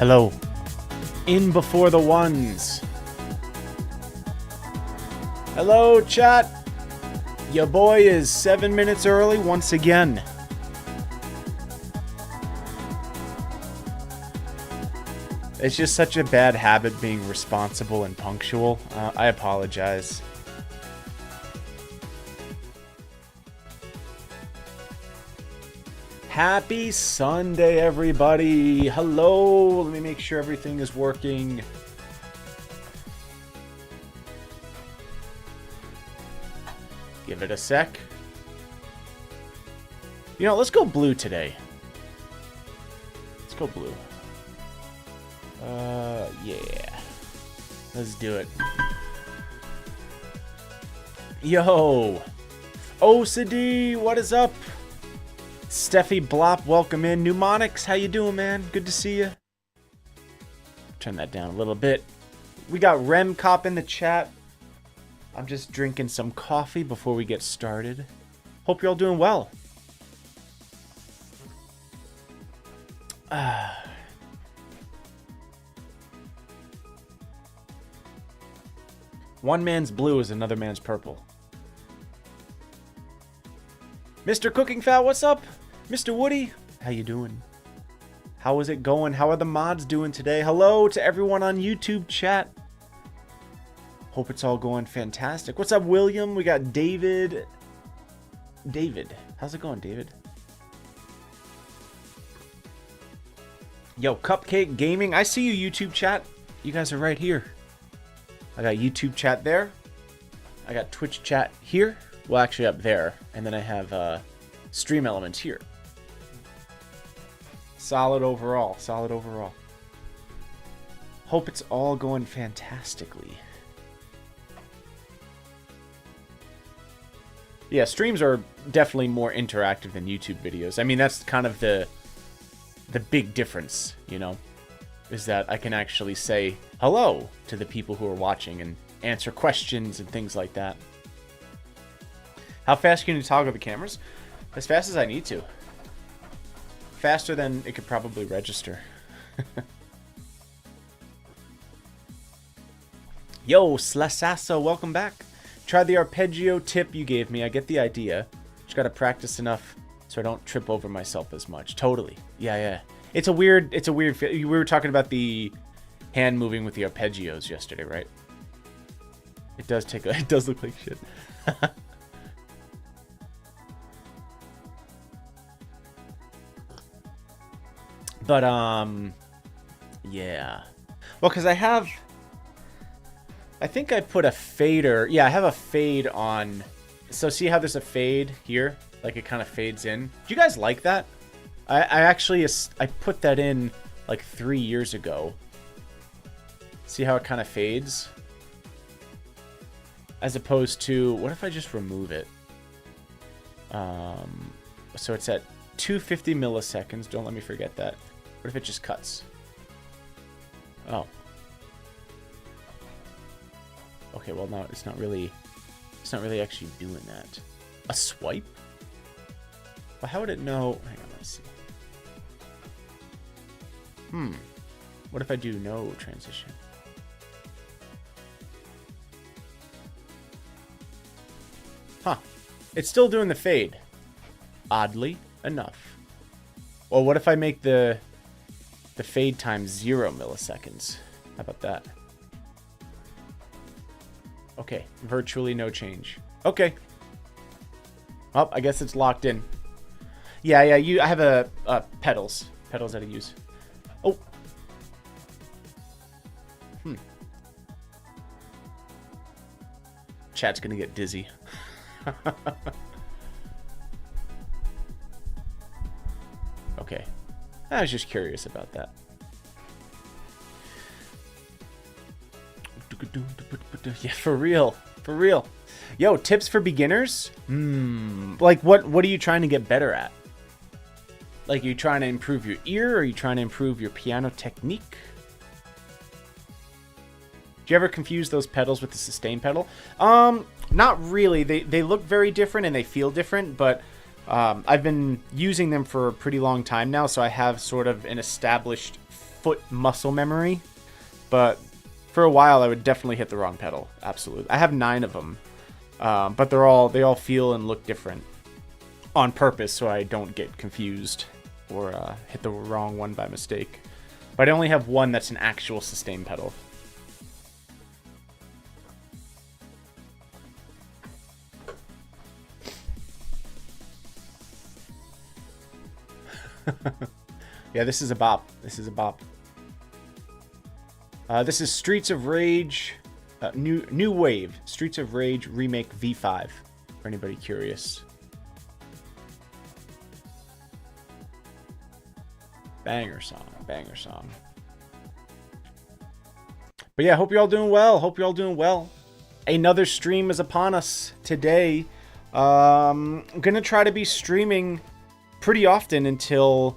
Hello. In before the ones. Hello, chat. Your boy is 7 minutes early once again. It's just such a bad habit being responsible and punctual. I apologize. Happy Sunday, everybody. Hello. Let me make sure everything is working. Give it a sec. You know, let's go blue today. Let's go blue. Yeah. Let's do it. Yo. OCD, what is up? Steffi Blop, welcome in. Mnemonics, how you doing, man? Good to see you. Turn that down a little bit. We got Rem Cop in the chat. I'm just drinking some coffee before we get started. Hope you're all doing well. One man's blue is another man's purple. Mr. Cooking Fat, what's up? Mr. Woody, how you doing? How is it going? How are the mods doing today? Hello to everyone on YouTube chat. Hope it's all going fantastic. What's up, William? We got David. David, how's it going, David? Yo, Cupcake Gaming. I see you, YouTube chat. You guys are right here. I got YouTube chat there. I got Twitch chat here. Well, actually up there. And then I have Stream Elements here. Solid overall. Solid overall. Hope it's all going fantastically. Yeah, streams are definitely more interactive than YouTube videos. I mean, that's kind of the big difference, you know, is that I can actually say hello to the people who are watching and answer questions and things like that. How fast can you toggle the cameras? As fast as I need to. Faster than it could probably register. Yo, Slasasso, welcome back. Try the arpeggio tip you gave me. I get the idea. Just gotta practice enough so I don't trip over myself as much. Totally. Yeah. It's a weird we were talking about the hand moving with the arpeggios yesterday, right? It does look like shit. But yeah. Well, cuz I think I put a fader. Yeah, I have a fade on. So see how there's a fade here? Like it kind of fades in. Do you guys like that? I actually put that in like 3 years ago. See how it kind of fades? As opposed to, what if I just remove it? So it's at 250 milliseconds. Don't let me forget that. What if it just cuts? Oh. Okay, well now it's not really actually doing that. A swipe? Well, how would it know? Hang on, let's see. What if I do no transition? Huh. It's still doing the fade. Oddly enough. Well, what if I make the fade time 0 milliseconds? How about that? Okay, virtually no change. Okay. Well, I guess it's locked in. Yeah, I have a pedals that I use. Oh. Chat's gonna get dizzy. Okay. I was just curious about that. Yeah, for real. Yo, tips for beginners? Like what are you trying to get better at? Like, are you trying to improve your ear? Or are you trying to improve your piano technique? Do you ever confuse those pedals with the sustain pedal? Not really. They look very different and they feel different, but I've been using them for a pretty long time now, so I have sort of an established foot muscle memory. But for a while, I would definitely hit the wrong pedal. Absolutely. I have 9 of them. But they all feel and look different on purpose, so I don't get confused or hit the wrong one by mistake. But I only have one that's an actual sustain pedal. Yeah, this is a bop. This is a bop. This is Streets of Rage, new wave. Streets of Rage remake V5. For anybody curious. Banger song, banger song. But yeah, hope you're all doing well. Hope you're all doing well. Another stream is upon us today. I'm gonna try to be streaming pretty often until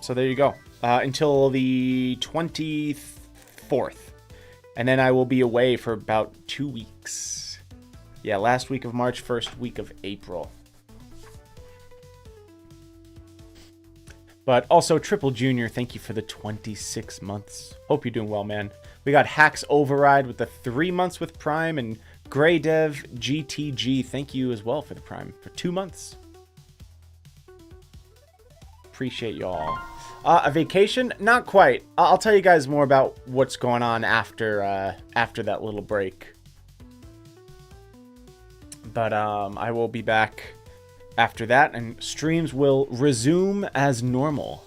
so there you go. Until the 24th. And then I will be away for about 2 weeks. Yeah, last week of March, first week of April. But also, Triple Junior, thank you for the 26 months. Hope you're doing well, man. We got Hacks Override with the 3 months with Prime, and Grey Dev GTG, thank you as well for the Prime for 2 months. Appreciate y'all. A vacation? Not quite. I'll tell you guys more about what's going on after that little break. But I will be back after that, and streams will resume as normal.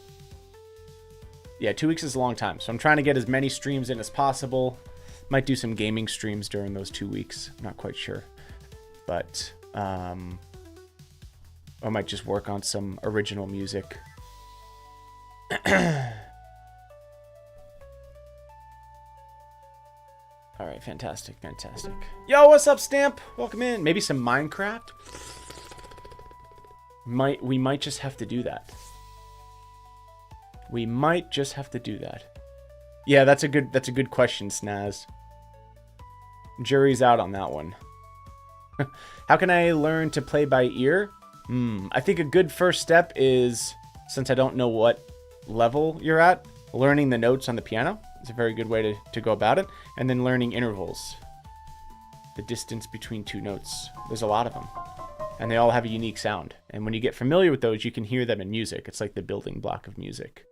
Yeah, 2 weeks is a long time, so I'm trying to get as many streams in as possible. Might do some gaming streams during those 2 weeks. Not quite sure. But I might just work on some original music. Alright, fantastic, fantastic. Yo, what's up, Stamp? Welcome in. Maybe some Minecraft? We might just have to do that. We might just have to do that. Yeah, that's a good question, Snaz. Jury's out on that one. How can I learn to play by ear? I think a good first step is, since I don't know what level you're at, learning the notes on the piano is a very good way to go about it. And then learning intervals. The distance between 2 notes. There's a lot of them. And they all have a unique sound. And when you get familiar with those, you can hear them in music. It's like the building block of music.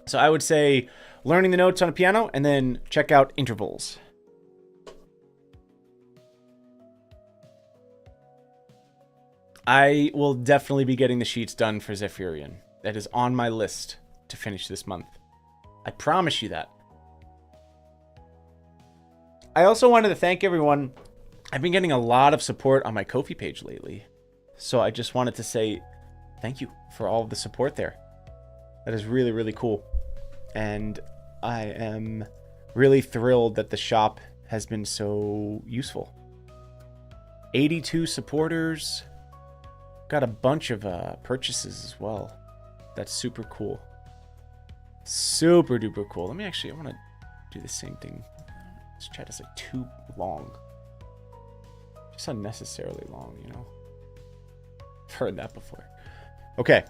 So I would say learning the notes on a piano and then check out intervals. I will definitely be getting the sheets done for Zephyrian. That is on my list to finish this month. I promise you that. I also wanted to thank everyone. I've been getting a lot of support on my Ko-fi page lately. So I just wanted to say thank you for all of the support there. That is really, really cool. And I am really thrilled that the shop has been so useful. 82 supporters. Got a bunch of purchases as well. That's super cool. Super duper cool. I want to do the same thing. This chat is like too long. Just unnecessarily long, you know? I've heard that before. Okay.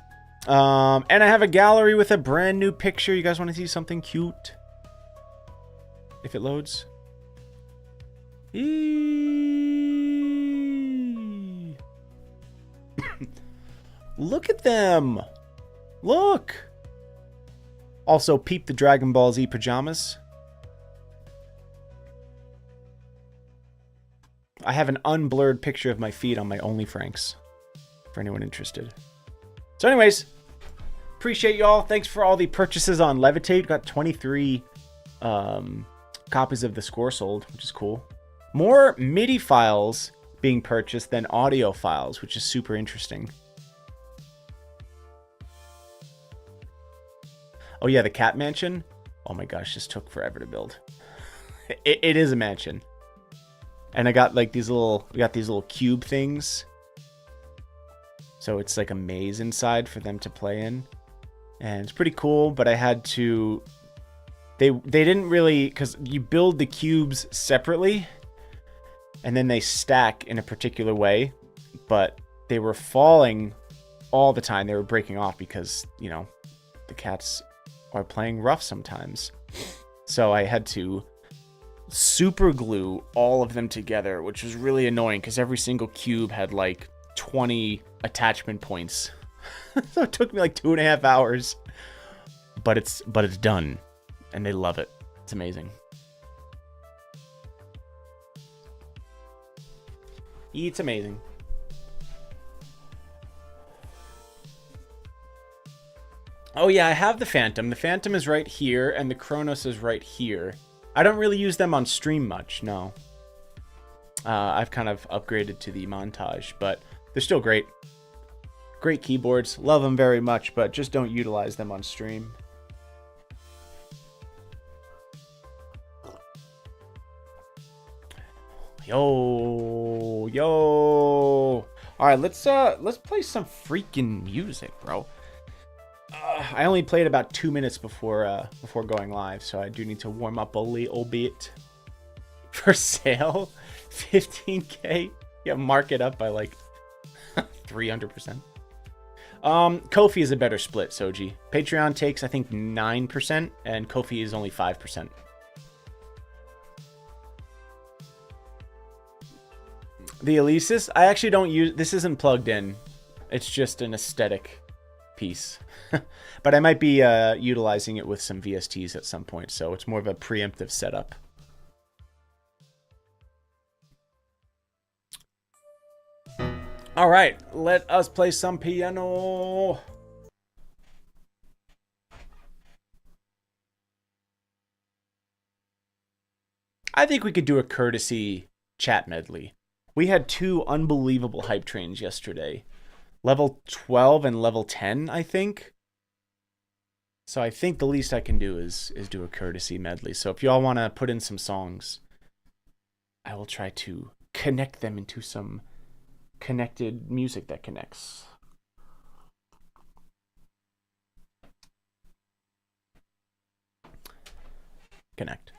And I have a gallery with a brand new picture. You guys want to see something cute? If it loads. Look at them. Look. Also, peep the Dragon Ball Z pajamas. I have an unblurred picture of my feet on my OnlyFranks. For anyone interested. So anyways, appreciate y'all. Thanks for all the purchases on Levitate. Got 23 copies of the score sold, which is cool. More MIDI files being purchased than audio files, which is super interesting. Oh yeah, the cat mansion. Oh my gosh, this took forever to build. It is a mansion. And I got like these little, we got these little cube things. So it's like a maze inside for them to play in. And it's pretty cool, but I had to, they didn't really, because you build the cubes separately and then they stack in a particular way. But they were falling all the time. They were breaking off because, you know, the cats are playing rough sometimes. So I had to super glue all of them together, which was really annoying because every single cube had like 20 attachment points. So it took me like 2.5 hours. But it's done. And they love it. It's amazing. It's amazing. Oh yeah, I have the Phantom. The Phantom is right here, and the Kronos is right here. I don't really use them on stream much, no. I've kind of upgraded to the Montage, but they're still great. Great keyboards. Love them very much, but just don't utilize them on stream. Yo. All right, let's play some freaking music, bro. I only played about 2 minutes before going live, so I do need to warm up a little bit. For sale, 15K. Yeah, mark it up by like 300%. Ko-fi is a better split, Soji. Patreon takes, I think, 9%, and Ko-fi is only 5%. The Alesis, I actually don't use... This isn't plugged in. It's just an aesthetic piece. But I might be utilizing it with some VSTs at some point, so it's more of a preemptive setup. All right, let us play some piano. I think we could do a courtesy chat medley. We had 2 unbelievable hype trains yesterday. Level 12 and level 10, I think. So I think the least I can do is do a courtesy medley. So if y'all want to put in some songs, I will try to connect them into some connected music that connects. Connect.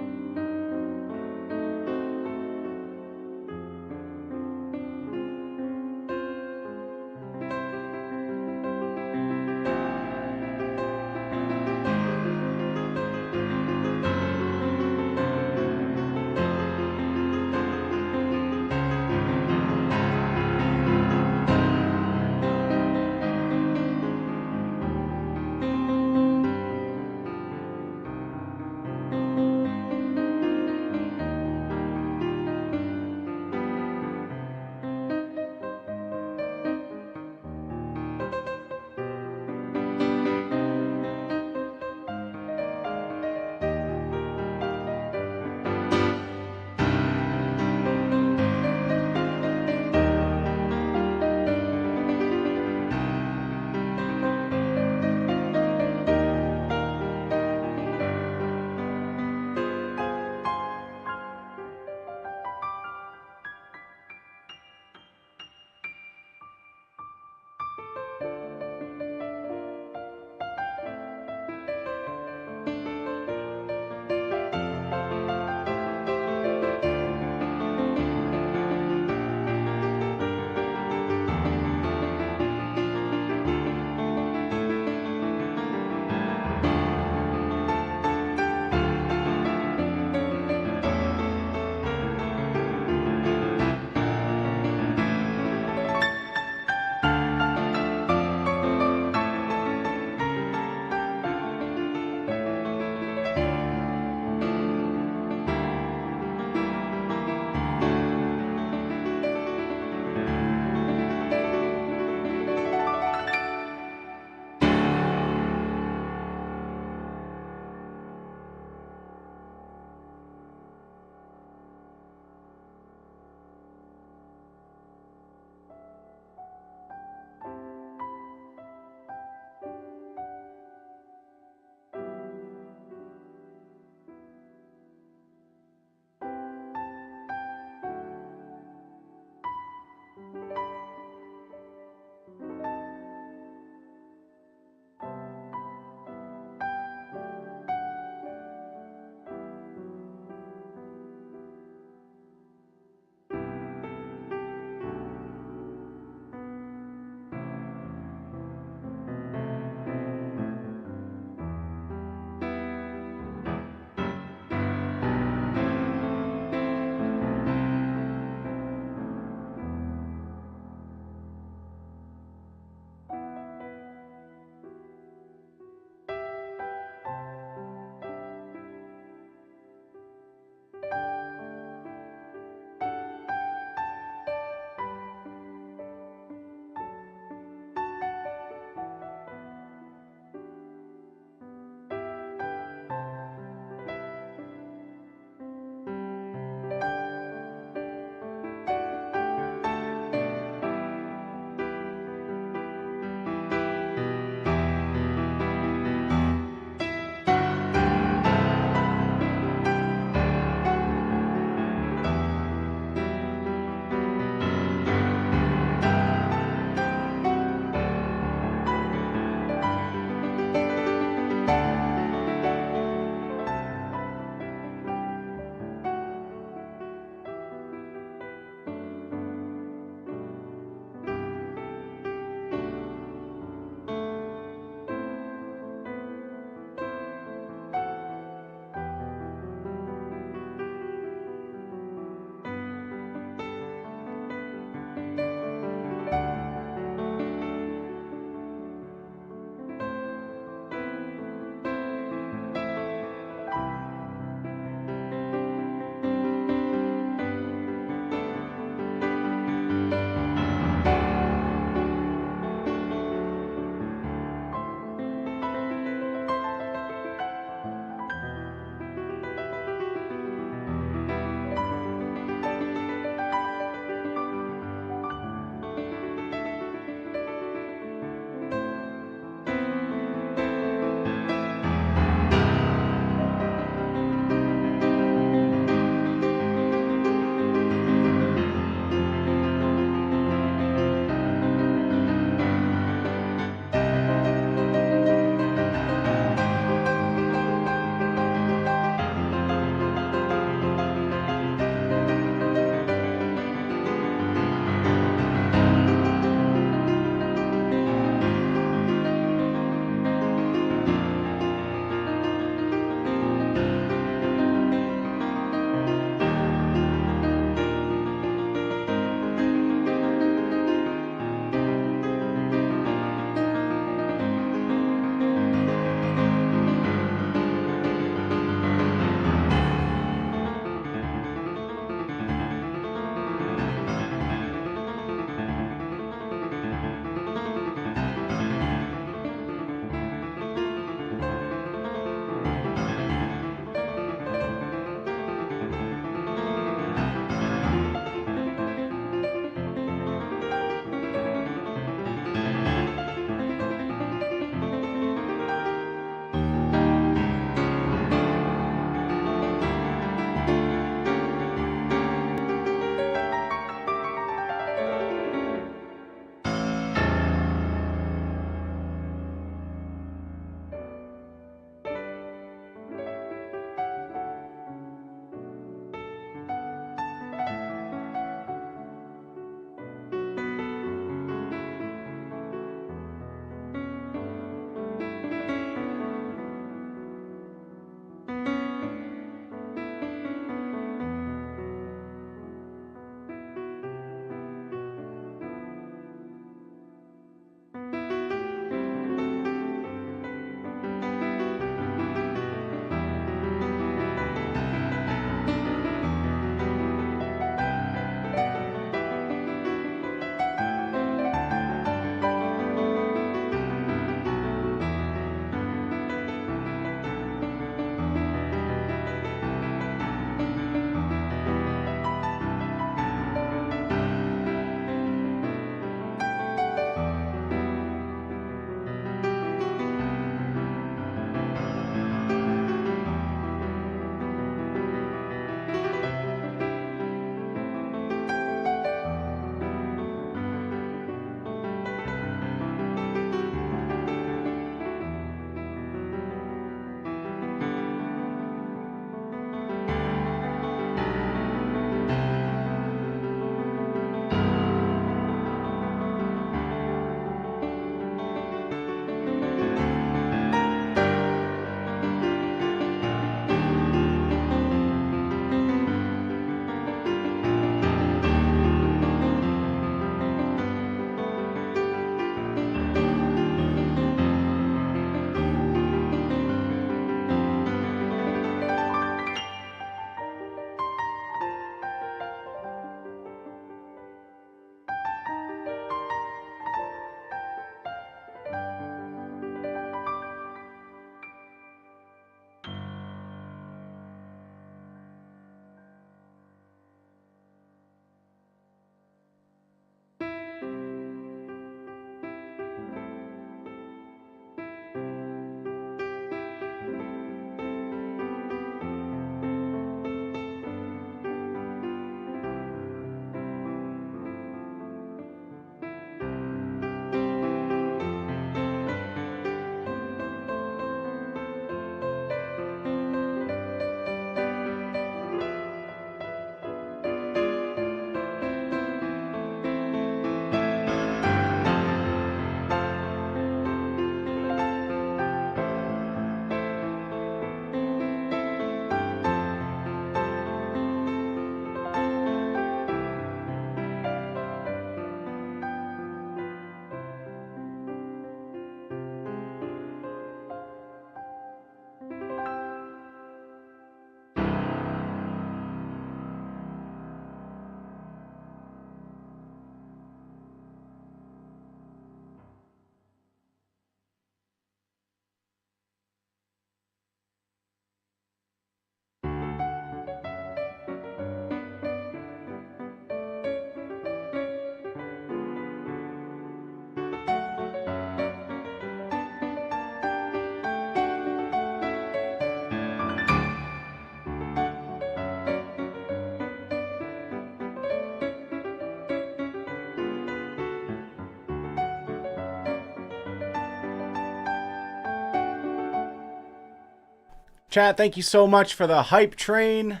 Chat, thank you so much for the hype train.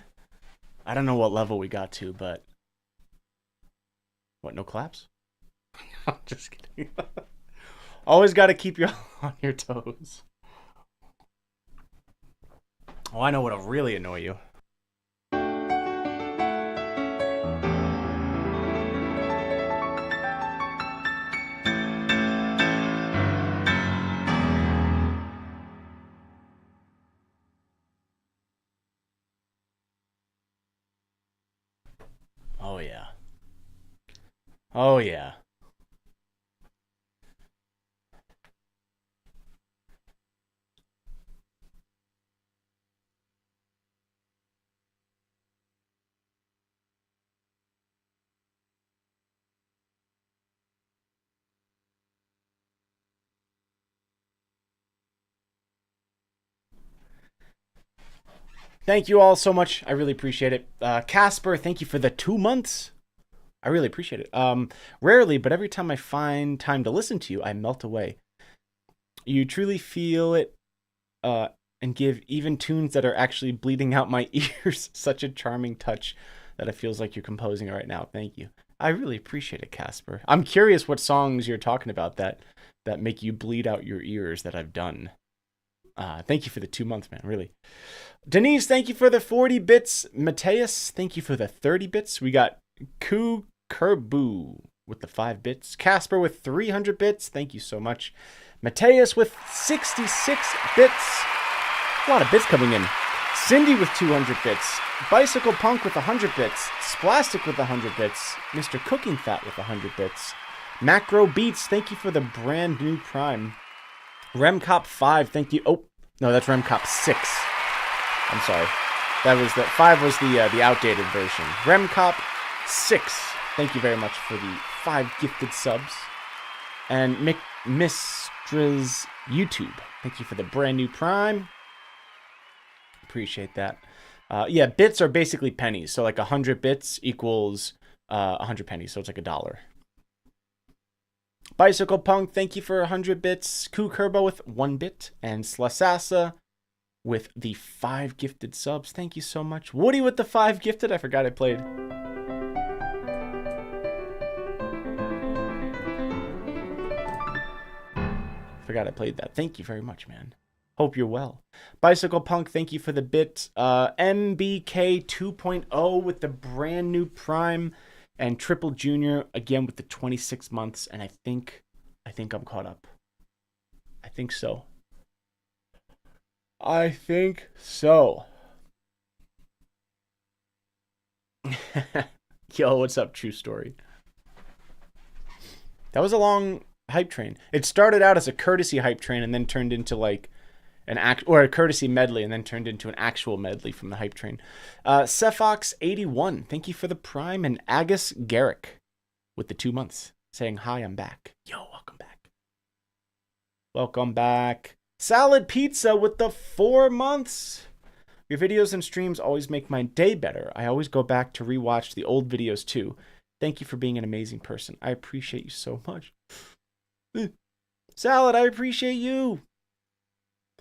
I don't know what level we got to, but... What, no claps? I'm just kidding. Always got to keep you on your toes. Oh, I know what'll really annoy you. Oh, yeah. Oh, yeah. Thank you all so much. I really appreciate it. Casper, thank you for the 2 months. I really appreciate it. Rarely, but every time I find time to listen to you, I melt away. You truly feel it and give even tunes that are actually bleeding out my ears such a charming touch that it feels like you're composing right now. Thank you. I really appreciate it, Casper. I'm curious what songs you're talking about that make you bleed out your ears that I've done. Thank you for the 2 months, man, really. Denise, thank you for the 40 bits. Mateus, thank you for the 30 bits. We got Ku Kerbu with the 5 bits. Casper with 300 bits. Thank you so much. Mateus with 66 bits. A lot of bits coming in. Cindy with 200 bits. Bicycle Punk with 100 bits. Splastic with 100 bits. Mr. Cooking Fat with 100 bits. Macro Beats, thank you for the brand new Prime. Remcop 5, thank you. Oh, no, that's Remcop 6. I'm sorry. That was the 5 was the outdated version. Remcop 6, thank you very much for the 5 gifted subs. And Mistra's YouTube, thank you for the brand new Prime. Appreciate that. Yeah, bits are basically pennies. So like 100 bits equals 100 pennies. So it's like $1. Bicycle Punk, thank you for 100 bits. Kukurbo with 1 bit. And Slasasa with the 5 gifted subs. Thank you so much. Woody with the 5 gifted. I forgot I played. That. Thank you very much, man. Hope you're well. Bicycle Punk, thank you for the bit. MBK 2.0 with the brand new Prime. And Triple Junior again with the 26 months. And I think I'm caught up. I think so. Yo, what's up, True Story? That was a long hype train. It started out as a courtesy hype train and then turned into like a courtesy medley and then turned into an actual medley from the hype train. Sephox81, thank you for the Prime. And Agus Garrick with the 2 months saying, hi, I'm back. Yo, welcome back. Welcome back. Salad Pizza with the 4 months. Your videos and streams always make my day better. I always go back to rewatch the old videos too. Thank you for being an amazing person. I appreciate you so much. Salad, I appreciate you.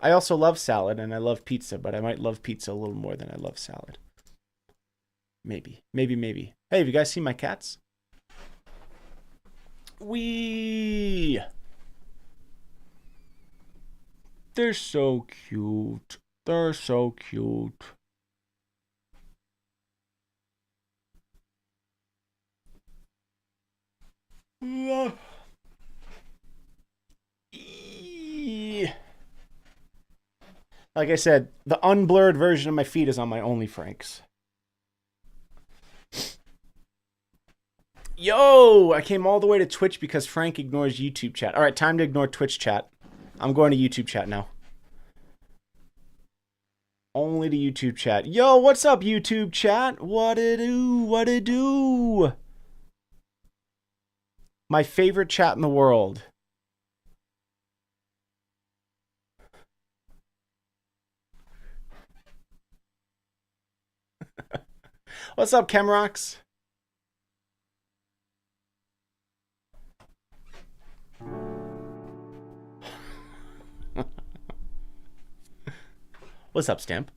I also love salad and I love pizza, but I might love pizza a little more than I love salad. Maybe. Hey, have you guys seen my cats? They're so cute. Like I said, the unblurred version of my feed is on my OnlyFranks. Yo, I came all the way to Twitch because Frank ignores YouTube chat. All right, time to ignore Twitch chat. I'm going to YouTube chat now. Only to YouTube chat. Yo, what's up, YouTube chat? What it do? My favorite chat in the world. What's up, Chemrox? What's up, Stamp?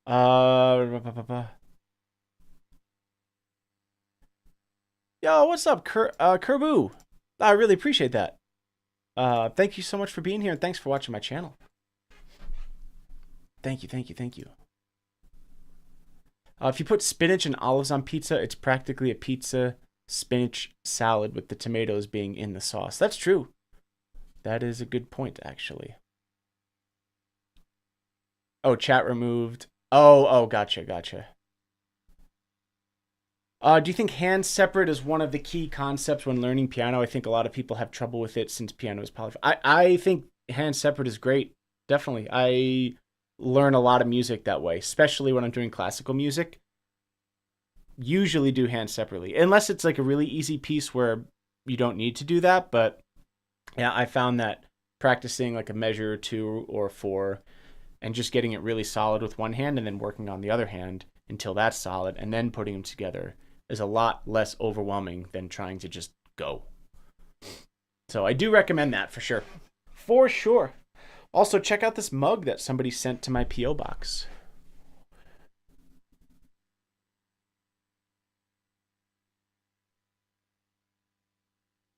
Uh, Yo, what's up, Kerbu? I really appreciate that. Thank you so much for being here, and thanks for watching my channel. Thank you, thank you, thank you. If you put spinach and olives on pizza, it's practically a pizza spinach salad with the tomatoes being in the sauce. That's true. That is a good point, actually. Oh, chat removed. Oh, gotcha, gotcha. Do you think hands separate is one of the key concepts when learning piano? I think a lot of people have trouble with it since piano is polyphonic. I think hands separate is great. Definitely. I learn a lot of music that way, especially when I'm doing classical music. Usually do hands separately, unless it's like a really easy piece where you don't need to do that. But yeah, I found that practicing like a measure or two or four and just getting it really solid with one hand and then working on the other hand until that's solid and then putting them together is a lot less overwhelming than trying to just go. So I do recommend that for sure. For sure. Also, check out this mug that somebody sent to my P.O. box.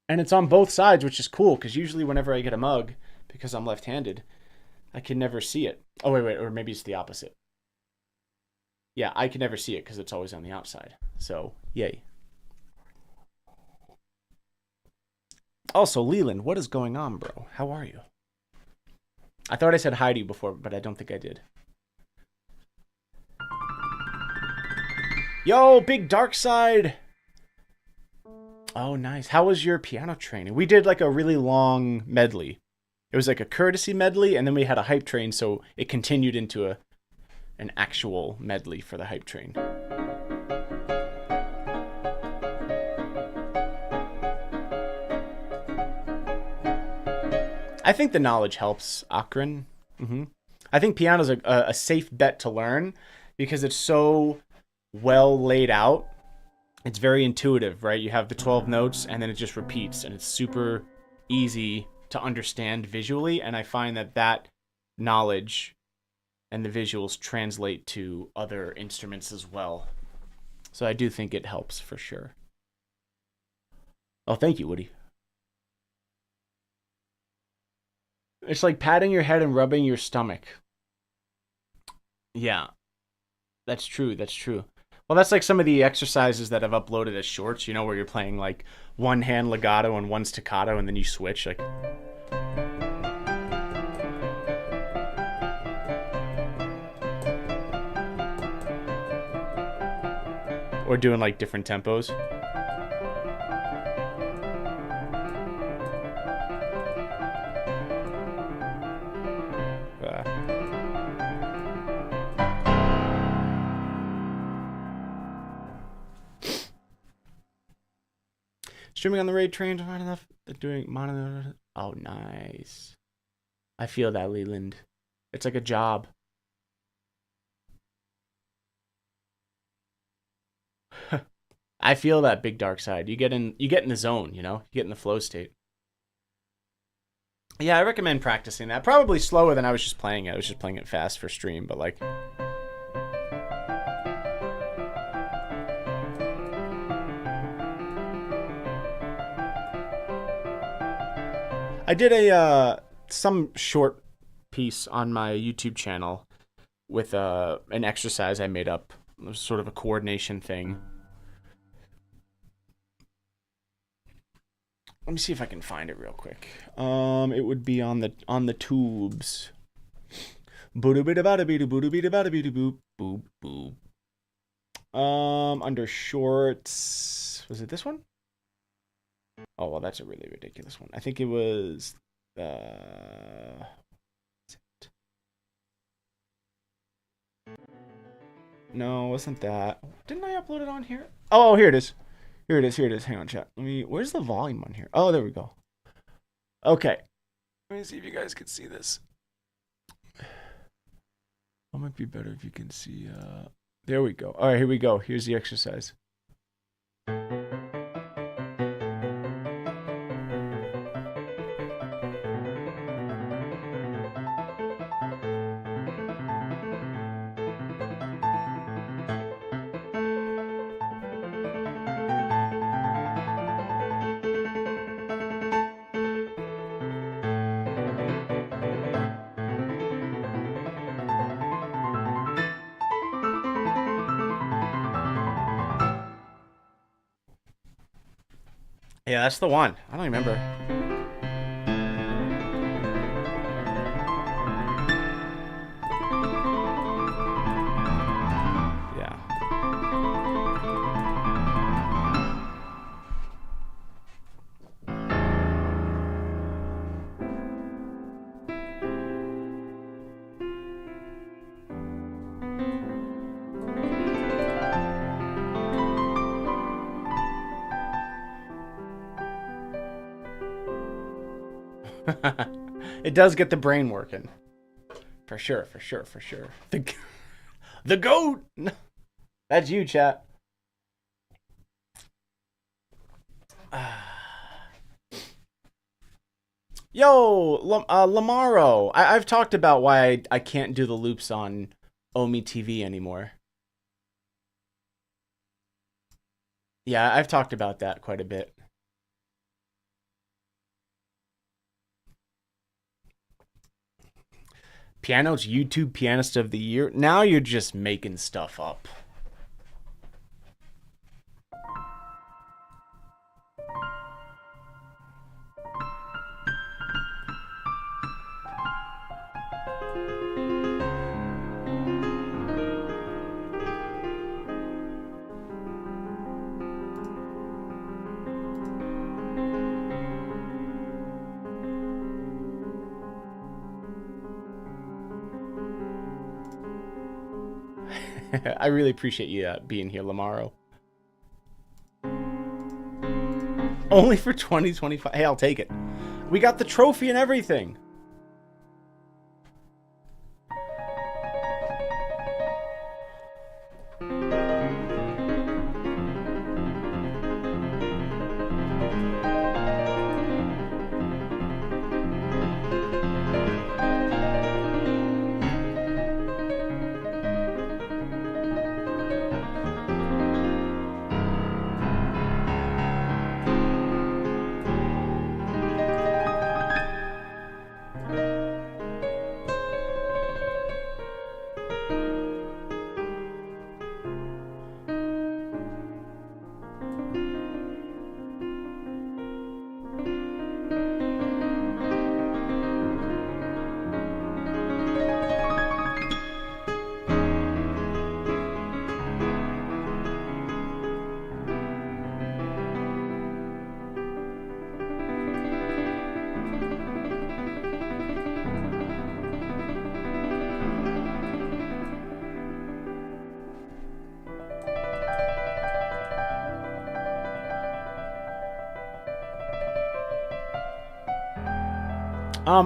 And it's on both sides, which is cool, because usually whenever I get a mug, because I'm left-handed, I can never see it. Oh, wait, or maybe it's the opposite. Yeah, I can never see it because it's always on the outside. So, yay. Also, Leland, what is going on, bro? How are you? I thought I said hi to you before, but I don't think I did. Yo, big dark side. Oh, nice. How was your piano training? We did like a really long medley. It was like a courtesy medley, and then we had a hype train, so it continued into an actual medley for the hype train. I think the knowledge helps, Akron. I think piano's a safe bet to learn because it's so well laid out. It's very intuitive, right? You have the 12 notes and then it just repeats, and it's super easy to understand visually. And I find that knowledge and the visuals translate to other instruments as well. So I do think it helps for sure. Oh, thank you, Woody. It's like patting your head and rubbing your stomach. Yeah, that's true. That's true. Well, that's like some of the exercises that I've uploaded as shorts, you know, where you're playing like one hand legato and one staccato, and then you switch. Like, or doing like different tempos. Streaming on the raid train to find enough. Doing monitor. Oh, nice. I feel that, Leland. It's like a job. I feel that big dark side. You get in the zone, you know? You get in the flow state. Yeah, I recommend practicing that. Probably slower than I was just playing it. I was just playing it fast for stream, but like I did some short piece on my YouTube channel with an exercise I made up. It was sort of a coordination thing. Let me see if I can find it real quick. It would be on the tubes. Under shorts. Was it this one? Oh, well, that's a really ridiculous one. I think it was no, it wasn't that. Didn't I upload it on here? Oh, here it is. Here it is. Hang on, chat. Where's the volume on here? Oh, there we go. Okay. Let me see if you guys can see this. It might be better if you can see. There we go. All right, here we go. Here's the exercise. Yeah, that's the one. I don't remember. Yeah. It does get the brain working. For sure, for sure, for sure. The goat! That's you, chat. Yo, Lamaro. I've talked about why I can't do the loops on Omi TV anymore. Yeah, I've talked about that quite a bit. Piano's YouTube Pianist of the Year. Now you're just making stuff up. I really appreciate you being here, Lamaro. Only for 2025. Hey, I'll take it. We got the trophy and everything.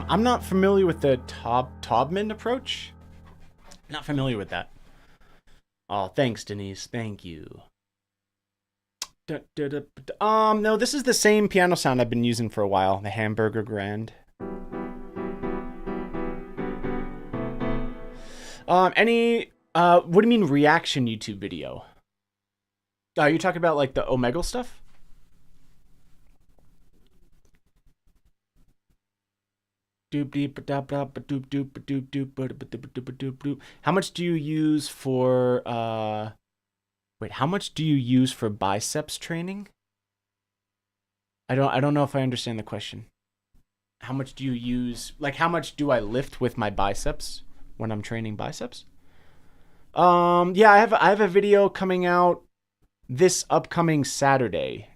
I'm not familiar with the Taubman approach. Not familiar with that. Oh, thanks, Denise. Thank you. No, this is the same piano sound I've been using for a while. The Hamburger Grand. What do you mean reaction YouTube video? Are you talking about like the Omegle stuff? How much do you use for wait, how much do you use for biceps training? I don't know if I understand the question. How much do you use, like how much do I lift with my biceps when I'm training biceps? Yeah, I have a video coming out this upcoming Saturday,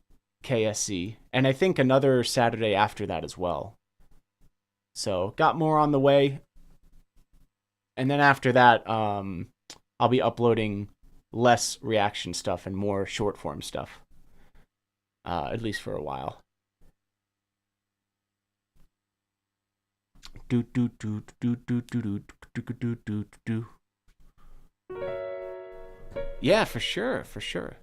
KSC, and I think another Saturday after that as well. So got more on the way. And then after that, I'll be uploading less reaction stuff and more short form stuff. At least for a while. Yeah, for sure, for sure.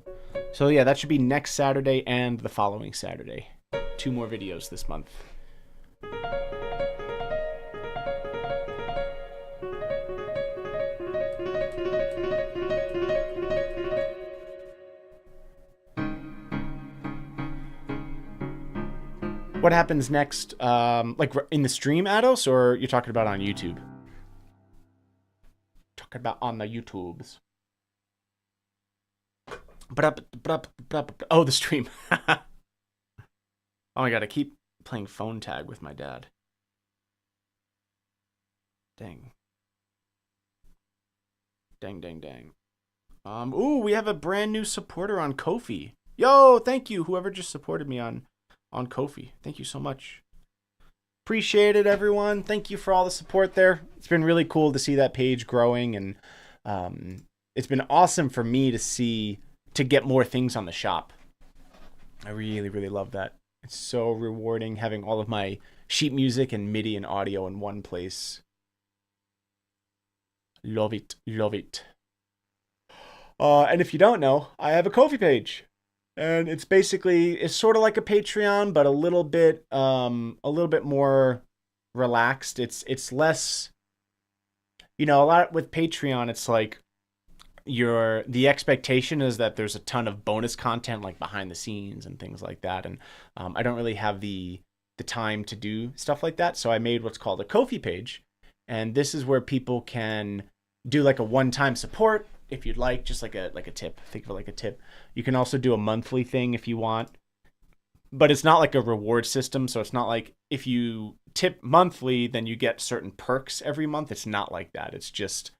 So yeah, that should be next Saturday and the following Saturday. 2 more videos this month. What happens next? Like in the stream, Ados, or you're talking about on YouTube? Talking about on the YouTubes. Oh, the stream. Oh my god, I keep playing phone tag with my dad. Dang. Dang, dang, dang. Ooh, we have a brand new supporter on Ko-fi. Yo, thank you, whoever just supported me on Ko-fi. Thank you so much. Appreciate it, everyone. Thank you for all the support there. It's been really cool to see that page growing, and it's been awesome for me to get more things on the shop. I really, really love that. It's so rewarding having all of my sheet music and MIDI and audio in one place. Love it, love it. And if you don't know, I have a Ko-fi page. And it's sort of like a Patreon, but a little bit more relaxed. It's less, a lot with Patreon. It's like the expectation is that there's a ton of bonus content, like behind the scenes and things like that. And I don't really have the time to do stuff like that. So I made what's called a Ko-fi page, and this is where people can do like a one-time support. If you'd like, just like a tip. Think of it like a tip. You can also do a monthly thing if you want. But it's not like a reward system, so it's not like if you tip monthly, then you get certain perks every month. It's not like that. It's just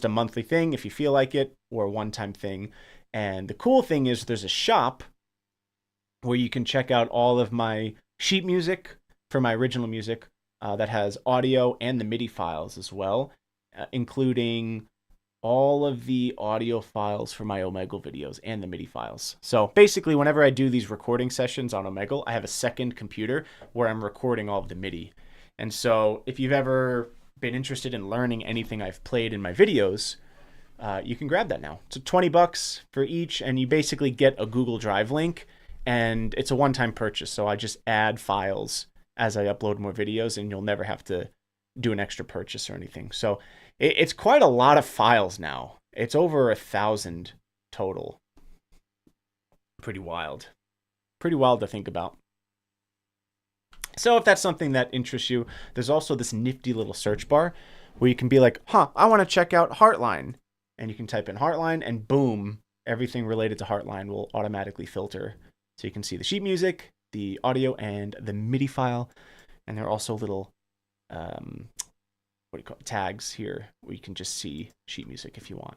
a monthly thing if you feel like it, or a one-time thing. And the cool thing is there's a shop where you can check out all of my sheet music for my original music that has audio and the MIDI files as well, including all of the audio files for my Omegle videos and the MIDI files. So basically, whenever I do these recording sessions on Omegle, I have a second computer where I'm recording all of the MIDI. And so if you've ever been interested in learning anything I've played in my videos, you can grab that now. It's $20 for each, and you basically get a Google Drive link, and it's a one-time purchase. So I just add files as I upload more videos, and you'll never have to do an extra purchase or anything. So it's quite a lot of files now. It's over 1,000 total. Pretty wild. Pretty wild to think about. So if that's something that interests you, there's also this nifty little search bar where you can be like, I want to check out Heartline. And you can type in Heartline, and boom, everything related to Heartline will automatically filter. So you can see the sheet music, the audio, and the MIDI file. And there are also little tags here where you can just see sheet music if you want.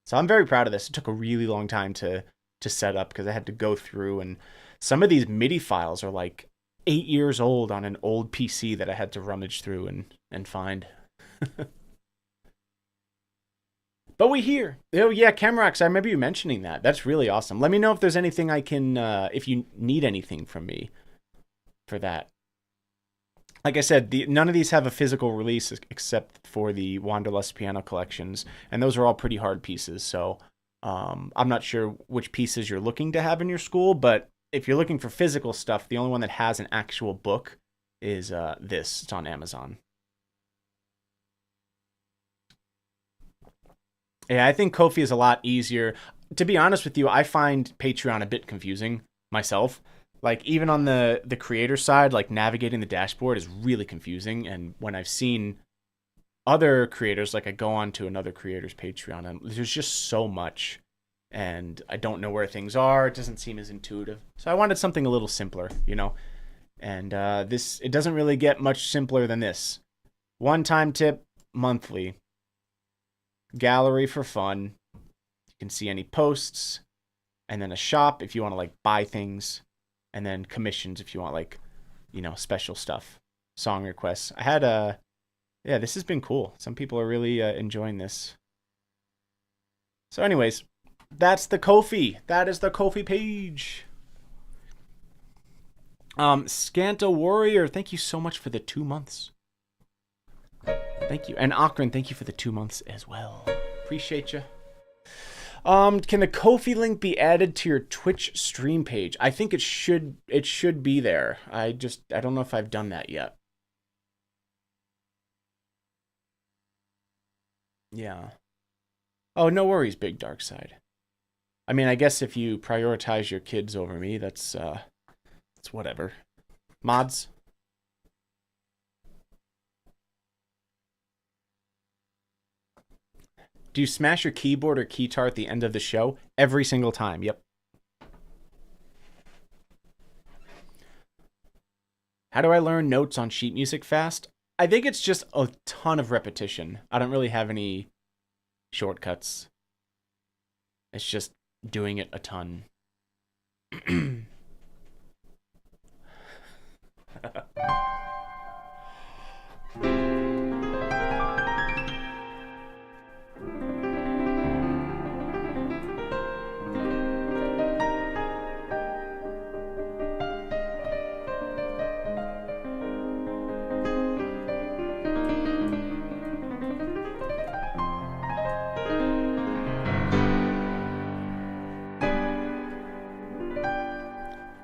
So I'm very proud of this. It took a really long time to set up because I had to go through, and some of these MIDI files are like 8 years old on an old PC that I had to rummage through and find. But we here. Oh yeah, Camrox, I remember you mentioning that. That's really awesome. Let me know if there's anything I can, if you need anything from me for that. Like I said, none of these have a physical release except for the Wanderlust piano collections, and those are all pretty hard pieces. So I'm not sure which pieces you're looking to have in your school, but if you're looking for physical stuff, the only one that has an actual book is this. It's on Amazon. Yeah, I think Ko-fi is a lot easier. To be honest with you, I find Patreon a bit confusing myself. Like, even on the creator side, like, navigating the dashboard is really confusing. And when I've seen other creators, like I go on to another creator's Patreon, and there's just so much. And I don't know where things are. It doesn't seem as intuitive. So I wanted something a little simpler, And it doesn't really get much simpler than this. One-time tip, monthly. Gallery for fun. You can see any posts. And then a shop if you want to, like, buy things. And then commissions if you want, like, special stuff. Song requests. I had yeah, this has been cool. Some people are really enjoying this. So anyways, that's the Ko-fi. That is the Ko-fi page. Scanta Warrior, thank you so much for the 2 months. Thank you. And Akron, thank you for the 2 months as well. Appreciate you. Can the Ko-fi link be added to your Twitch stream page? I think it should be there. I don't know if I've done that yet. Yeah. Oh, no worries, Big Dark Side. I mean, I guess if you prioritize your kids over me, that's whatever. Mods? Do you smash your keyboard or keytar at the end of the show? Every single time, yep. How do I learn notes on sheet music fast? I think it's just a ton of repetition. I don't really have any shortcuts. It's just doing it a ton.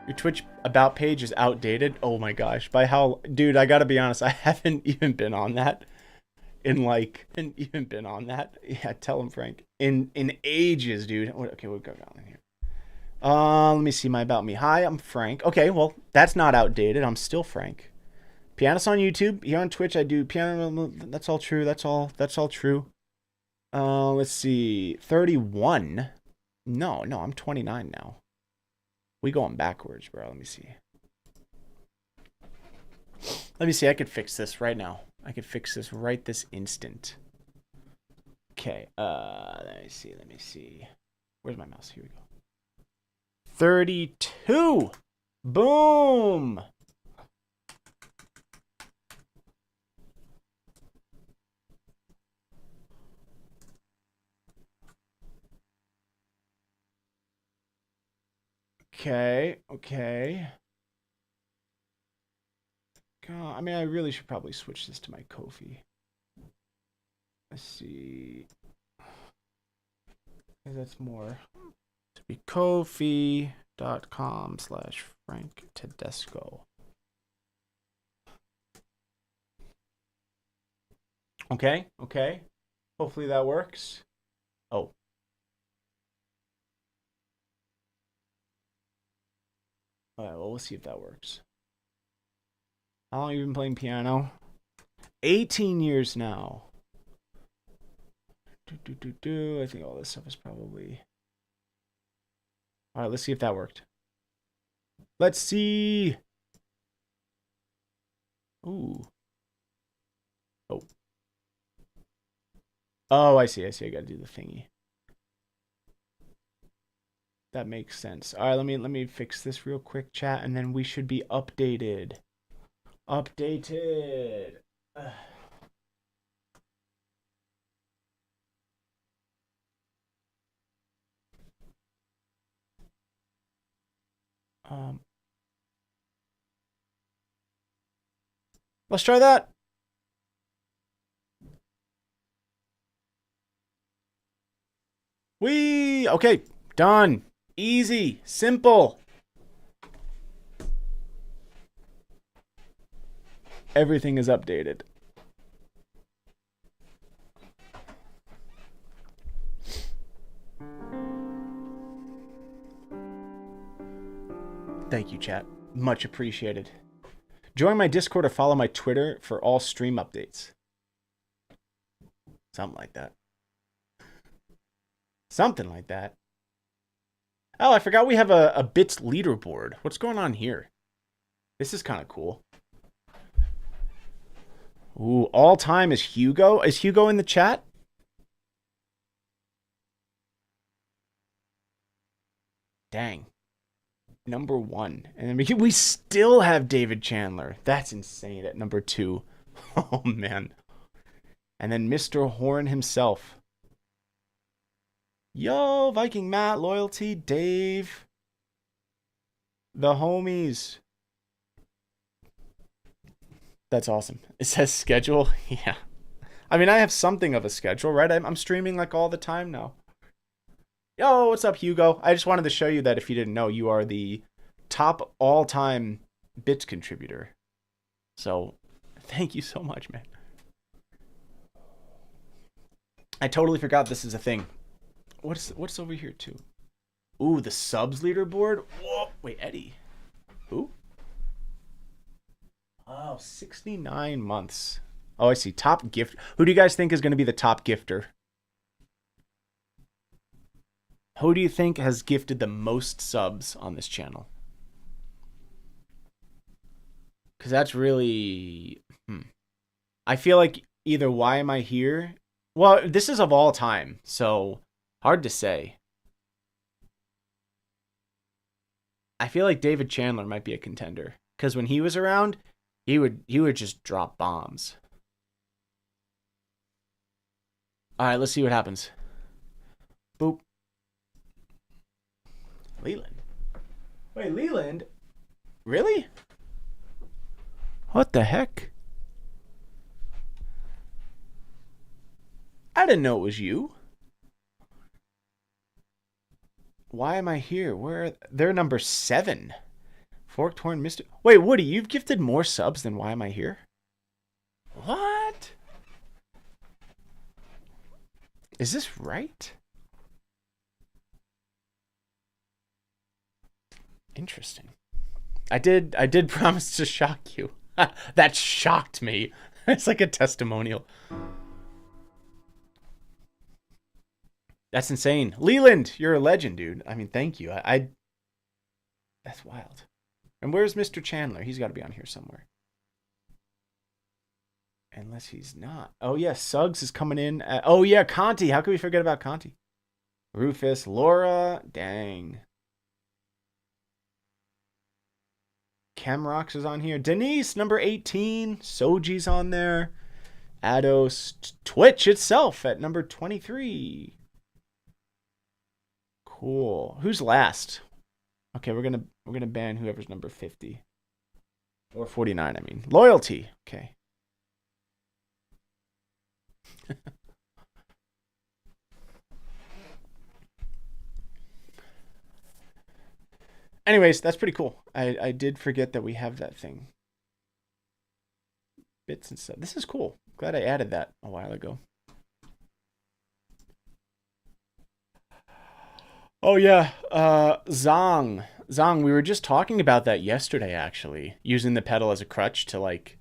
Your Twitch about page is outdated. Oh my gosh. By how, dude, I gotta be honest, I haven't even been on that Yeah, tell him, Frank. In ages, dude. Okay, we'll go down in here. Let me see my about me. Hi, I'm Frank. Okay, well, that's not outdated. I'm still Frank. Pianist on YouTube. Here on Twitch, I do piano. That's all true. That's all true. Let's see. 31. No, I'm 29 now. We going backwards, bro. Let me see. I could fix this right now. I could fix this right this instant. Okay. Let me see. Where's my mouse? Here we go. 32. Boom. Okay. God, I mean, I really should probably switch this to my Ko-fi. Let's see. That's more. To be Ko-fi.com/Frank Tedesco. Okay. Hopefully that works. Oh. Alright, well, we'll see if that works. How long have you been playing piano? 18 years now. I think all this stuff is probably... Alright, let's see if that worked. Let's see! Ooh. Oh. Oh, I see. I gotta do the thingy. That makes sense. Alright, let me fix this real quick, chat, and then we should be updated. Updated. Let's try that. Okay, done. Easy, simple. Everything is updated. Thank you, chat. Much appreciated. Join my Discord or follow my Twitter for all stream updates. Something like that. Something like that. Oh, I forgot we have a bits leaderboard. What's going on here? This is kind of cool. Ooh, all time is Hugo. Is Hugo in the chat? Dang. Number 1. And we still have David Chandler. That's insane at number 2. Oh, man. And then Mr. Horn himself. Yo, Viking Matt, Loyalty, Dave. The homies. That's awesome. It says schedule. Yeah. I mean, I have something of a schedule, right? I'm streaming like all the time now. Yo, what's up, Hugo? I just wanted to show you that if you didn't know, you are the top all-time bits contributor. So, thank you so much, man. I totally forgot this is a thing. What's over here, too? Ooh, the subs leaderboard? Whoa, wait, Eddie. Who? Oh, 69 months. Oh, I see. Top gift. Who do you guys think is going to be the top gifter? Who do you think has gifted the most subs on this channel? Because that's really... I feel like either Why Am I Here? Well, this is of all time, so hard to say. I feel like David Chandler might be a contender. Because when he was around, he would just drop bombs. Alright, let's see what happens. Boop. Leland. Wait, Leland? Really? What the heck? I didn't know it was you. Why am I here? They're number 7. Forked Horn Mr. Wait, Woody, you've gifted more subs than Why Am I Here? What? Is this right? Interesting. I did promise to shock you. That shocked me. It's like a testimonial. That's insane. Leland, you're a legend, dude. I mean, thank you. That's wild. And where's Mr. Chandler? He's got to be on here somewhere. Unless he's not. Oh, yeah, Suggs is coming in. Oh, yeah, Conti. How can we forget about Conti? Rufus, Laura. Dang. Camrox is on here. Denise, number 18. Soji's on there. Ados. Twitch itself at number 23. Cool. Who's last? Okay, we're gonna ban whoever's number 50. Or 49, I mean. Loyalty. Okay. Anyways, that's pretty cool. I did forget that we have that thing. Bits and stuff. This is cool. Glad I added that a while ago. Oh yeah, Zong. Zong, we were just talking about that yesterday, actually. Using the pedal as a crutch to, like,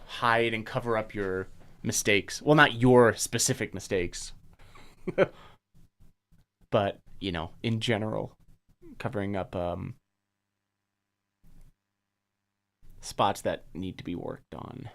hide and cover up your mistakes. Well, not your specific mistakes. But, you know, in general, covering up spots that need to be worked on.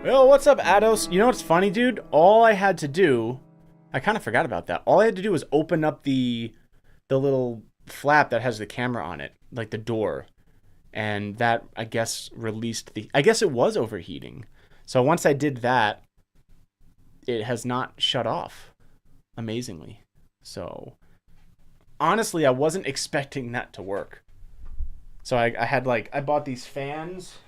Yo, what's up, Ados? You know what's funny, dude? All I had to do... I kind of forgot about that. All I had to do was open up the little flap that has the camera on it. Like the door. And that, I guess, released the... I guess it was overheating. So once I did that, it has not shut off. Amazingly. So, honestly, I wasn't expecting that to work. So I had, like... I bought these fans...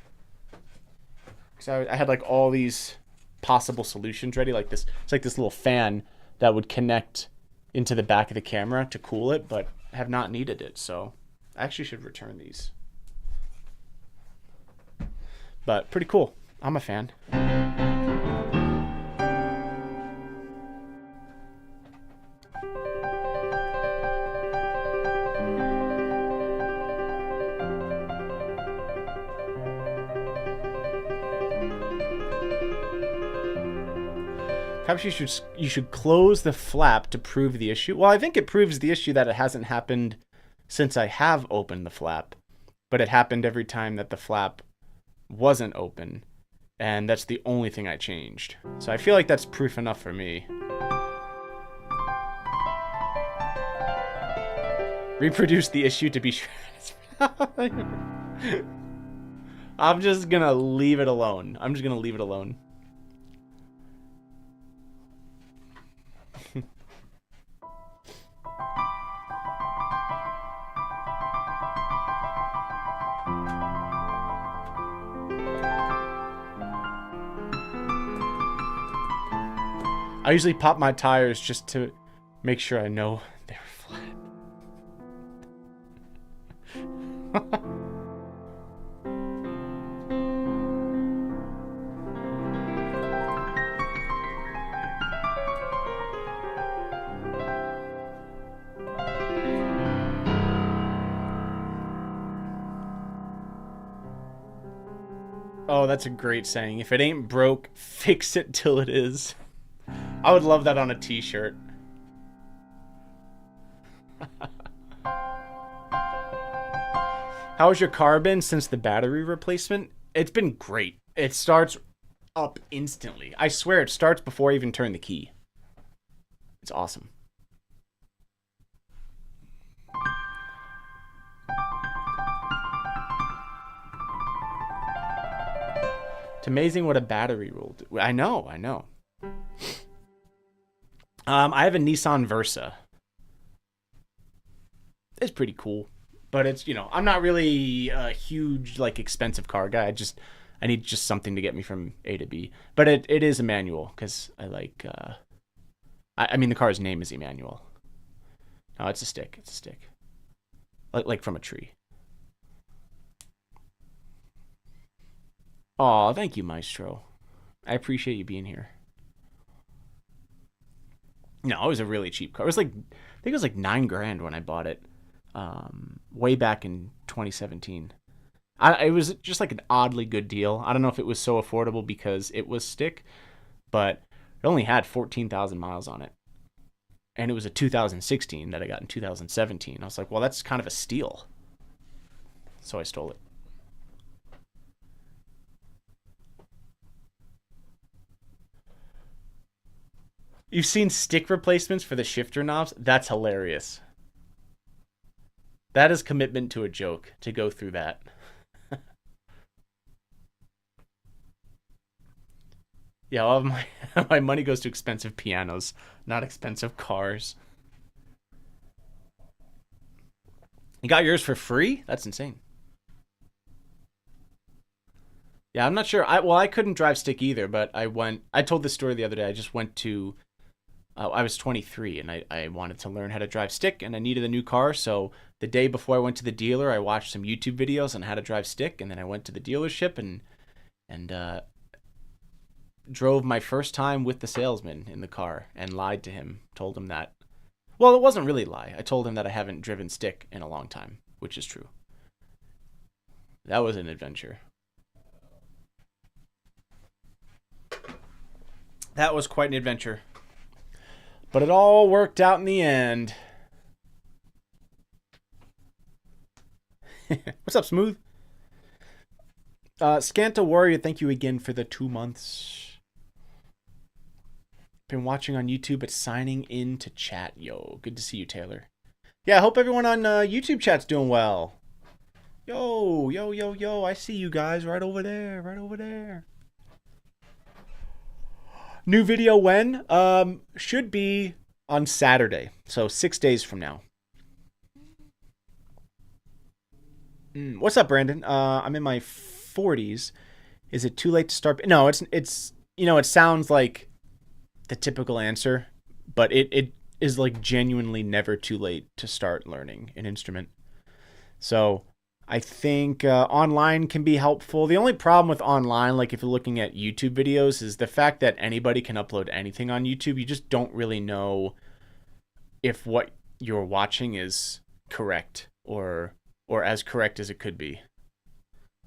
So I had like all these possible solutions ready, like this. It's like this little fan that would connect into the back of the camera to cool it, but have not needed it. So I actually should return these. But pretty cool. I'm a fan. Perhaps you should close the flap to prove the issue. Well, I think it proves the issue that it hasn't happened since I have opened the flap. but it happened every time that the flap wasn't open, and that's the only thing I changed. So I feel like that's proof enough for me. Reproduce the issue to be sure. I'm just gonna leave it alone. I'm just gonna leave it alone. I usually pop my tires just to make sure I know they're flat. Oh, that's a great saying. If it ain't broke, fix it till it is. I would love that on a t-shirt. How has your car been since the battery replacement? It's been great. It starts up instantly. I swear it starts before I even turn the key. It's awesome. It's amazing what a battery will do. I know. I have a Nissan Versa. It's pretty cool, but it's, I'm not really a huge, expensive car guy. I need just something to get me from A to B. But it is a manual, because I like, I mean, the car's name is Emmanuel. No, it's a stick. It's a stick. Like from a tree. Aw, thank you, Maestro. I appreciate you being here. No, it was a really cheap car. It was I think it was like $9,000 when I bought it, way back in 2017. It was just like an oddly good deal. I don't know if it was so affordable because it was stick, but it only had 14,000 miles on it. And it was a 2016 that I got in 2017. I was like, well, that's kind of a steal. So I stole it. You've seen stick replacements for the shifter knobs? That's hilarious. That is commitment to a joke, to go through that. Yeah, all of my money goes to expensive pianos, not expensive cars. You got yours for free? That's insane. Yeah, I'm not sure. I couldn't drive stick either, but I told this story the other day. I just went to I was 23 and I wanted to learn how to drive stick, and I needed a new car. So the day before I went to the dealer, I watched some YouTube videos on how to drive stick, and then I went to the dealership and drove my first time with the salesman in the car and lied to him. Told him that. Well, it wasn't really a lie. I told him that I haven't driven stick in a long time, which is true. That was an adventure. That was quite an adventure. But it all worked out in the end. What's up, Smooth? Scanta Warrior, thank you again for the 2 months. Been watching on YouTube, but signing in to chat. Yo, good to see you, Taylor. Yeah, I hope everyone on YouTube chat's doing well. Yo, I see you guys right over there. New video when? Should be on Saturday, so 6 days from now. What's up, Brandon? I'm in my 40s. Is it too late to start? No, it's it sounds like the typical answer, but it is like genuinely never too late to start learning an instrument. So I think online can be helpful. The only problem with online, like if you're looking at YouTube videos, is the fact that anybody can upload anything on YouTube. You just don't really know if what you're watching is correct or as correct as it could be.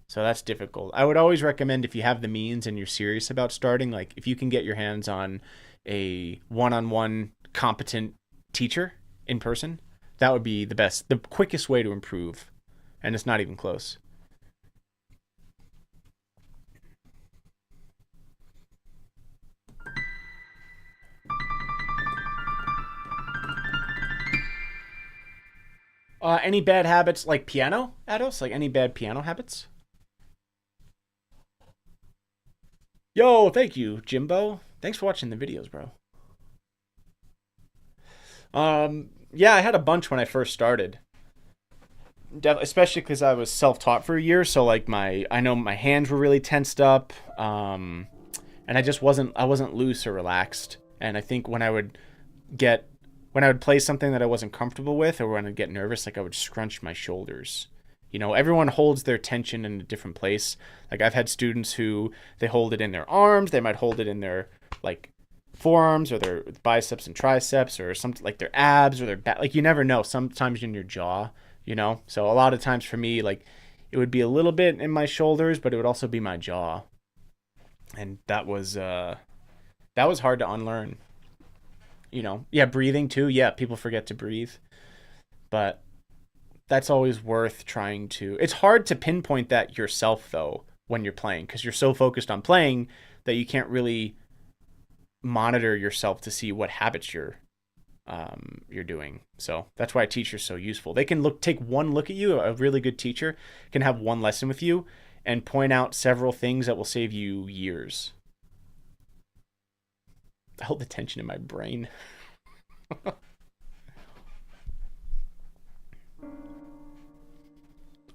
So that's difficult. I would always recommend, if you have the means and you're serious about starting, like if you can get your hands on a one-on-one competent teacher in person, that would be the quickest way to improve And it's not even close. Any bad habits like piano, Ados? Like any bad piano habits? Yo, thank you, Jimbo. Thanks for watching the videos, bro. Yeah, I had a bunch when I first started. Especially because I was self-taught for a year, so like I know my hands were really tensed up, and I wasn't loose or relaxed. And I think when I would play something that I wasn't comfortable with, or when I'd get nervous, like I would scrunch my shoulders. You know, everyone holds their tension in a different place. Like I've had students who they hold it in their arms, they might hold it in their like forearms or their biceps and triceps, or something like their abs or their back. Like you never know. Sometimes in your jaw, you know. So a lot of times for me, like it would be a little bit in my shoulders, but it would also be my jaw, and that was hard to unlearn. You know, yeah, breathing too. Yeah, people forget to breathe, but that's always worth trying to. It's hard to pinpoint that yourself though when you're playing, because you're so focused on playing that you can't really monitor yourself to see what habits you're doing. So that's why a teacher's so useful. They can take one look at you. A really good teacher can have one lesson with you and point out several things that will save you years. I hold the tension in my brain.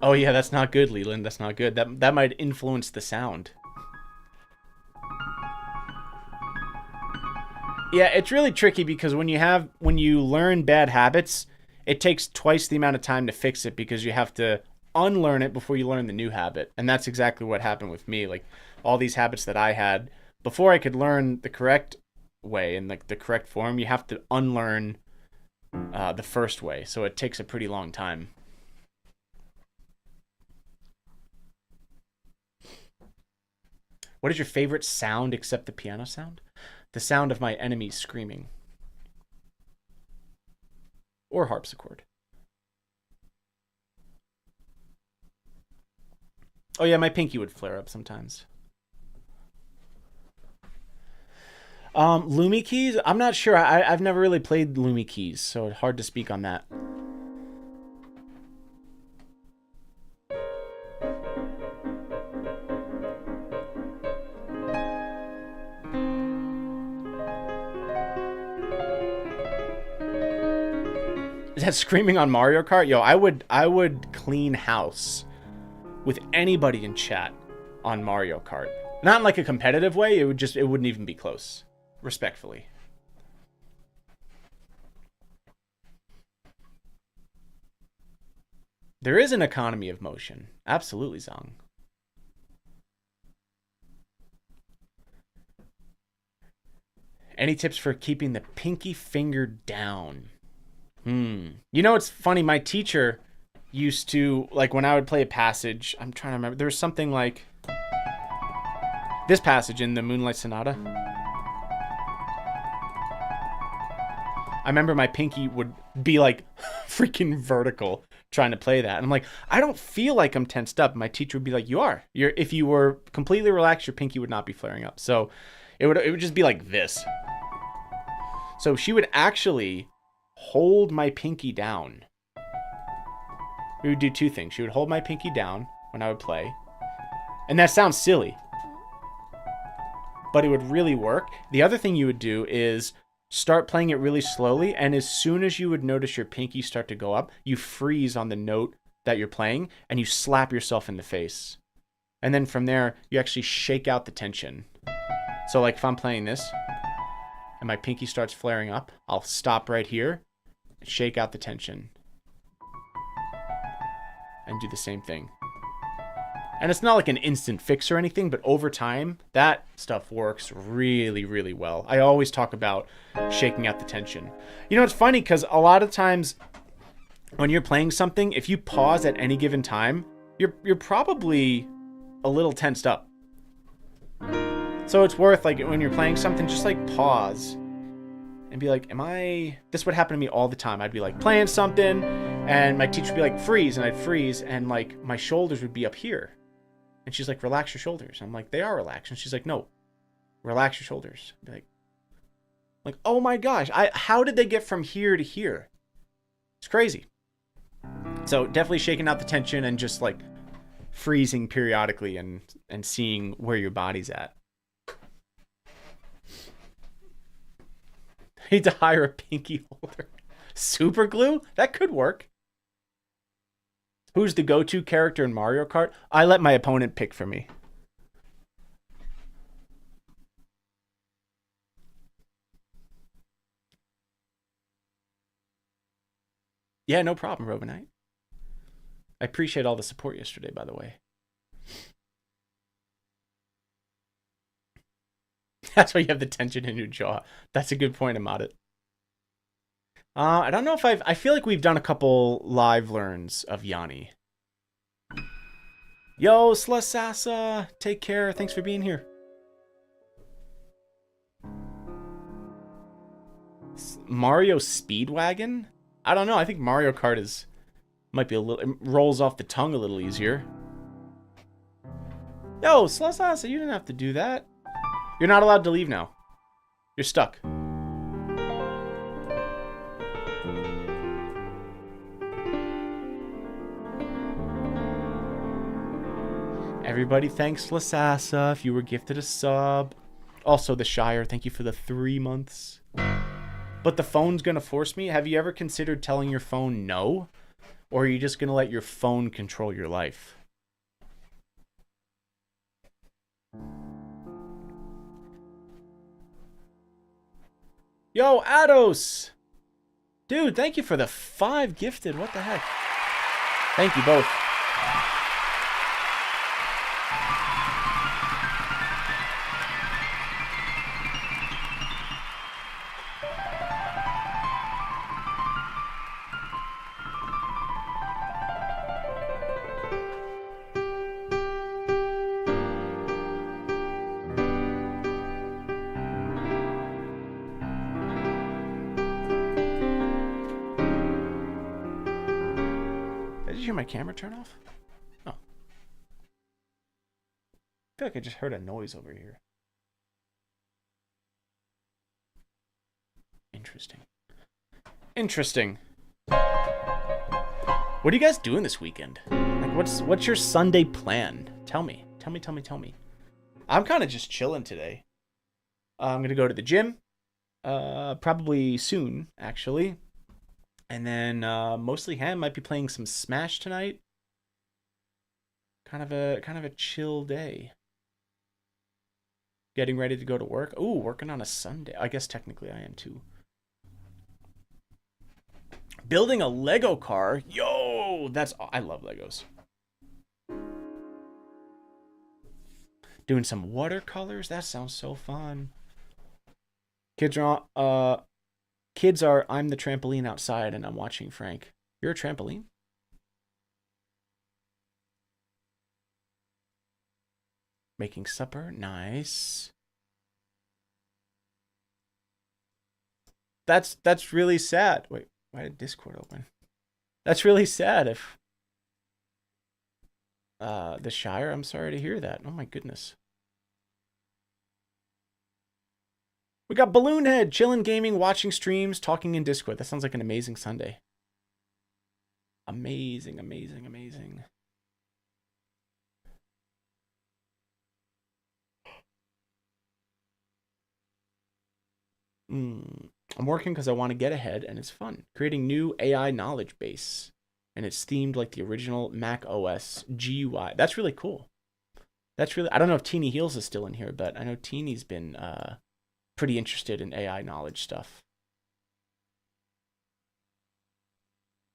Oh yeah, that's not good, Leland. That's not good. That might influence the sound. Yeah, it's really tricky because when you learn bad habits, it takes twice the amount of time to fix it, because you have to unlearn it before you learn the new habit. And that's exactly what happened with me. Like all these habits that I had, before I could learn the correct way and like the correct form, you have to unlearn the first way. So it takes a pretty long time. What is your favorite sound except the piano sound? The sound of my enemies screaming. Or harpsichord. Oh yeah, my pinky would flare up sometimes. Lumi keys? I'm not sure. I've never really played Lumi keys, so it's hard to speak on that. Is that screaming on Mario Kart? Yo, I would clean house with anybody in chat on Mario Kart. Not in like a competitive way. It wouldn't even be close. Respectfully. There is an economy of motion. Absolutely, Zong. Any tips for keeping the pinky finger down? You know, it's funny. My teacher used to, like, when I would play a passage, I'm trying to remember. There was something like this passage in the Moonlight Sonata. I remember my pinky would be like freaking vertical trying to play that. And I'm like, I don't feel like I'm tensed up. My teacher would be like, you are. If you were completely relaxed, your pinky would not be flaring up. So it would just be like this. So she would actually hold my pinky down. We would do two things. She would hold my pinky down when I would play. And that sounds silly, but it would really work. The other thing you would do is start playing it really slowly, and as soon as you would notice your pinky start to go up, you freeze on the note that you're playing, and you slap yourself in the face. And then from there, you actually shake out the tension. So like if I'm playing this, and my pinky starts flaring up, I'll stop right here, shake out the tension, and do the same thing. And it's not like an instant fix or anything, but over time, that stuff works really, really well. I always talk about shaking out the tension. You know, it's funny because a lot of times when you're playing something, if you pause at any given time, you're probably a little tensed up. So it's worth, like, when you're playing something, just like pause and be like, this would happen to me all the time. I'd be like playing something And my teacher would be like, freeze, and I'd freeze, and like my shoulders would be up here. And she's like, relax your shoulders. I'm like, they are relaxed. And she's like, no, relax your shoulders. I'd be like, oh my gosh, how did they get from here to here? It's crazy. So definitely shaking out the tension and just like freezing periodically and seeing where your body's at. I need to hire a pinky holder. Super glue? That could work. Who's the go-to character in Mario Kart? I let my opponent pick for me. Yeah, no problem, Robinite. I appreciate all the support yesterday, by the way. That's why you have the tension in your jaw. That's a good point, Amadit. I don't know if I feel like we've done a couple live learns of Yanni. Yo, Slasasa, take care. Thanks for being here. Mario Speedwagon? I don't know. I think Mario Kart might be a little, it rolls off the tongue a little easier. Yo, Slasasa, you didn't have to do that. You're not allowed to leave now. You're stuck. Everybody thanks Lasassa if you were gifted a sub. Also the Shire, thank you for the 3 months. But the phone's gonna force me? Have you ever considered telling your phone no? Or are you just gonna let your phone control your life? Yo, Ados! Dude, thank you for the 5 gifted. What the heck? Thank you both. My camera turn off? Oh. I feel like I just heard a noise over here. Interesting. Interesting. What are you guys doing this weekend? Like, what's your Sunday plan? Tell me. Tell me. I'm kind of just chilling today. I'm gonna go to the gym. Probably soon, actually. And then mostly him. Might be playing some Smash tonight. Kind of a chill day. Getting ready to go to work. Ooh, working on a Sunday. I guess technically I am too. Building a Lego car. Yo, I love Legos. Doing some watercolors. That sounds so fun. Kids are I'm the trampoline outside and I'm watching Frank. You're a trampoline? Making supper. Nice. That's really sad. Wait, why did Discord open? That's really sad if the Shire, I'm sorry to hear that. Oh my goodness. We got Balloonhead, chilling, gaming, watching streams, talking in Discord. That sounds like an amazing Sunday. Amazing. I'm working because I want to get ahead, and it's fun. Creating new AI knowledge base, and it's themed like the original Mac OS GUI. That's really cool. I don't know if Teeny Heels is still in here, but I know Teeny's been pretty interested in AI knowledge stuff.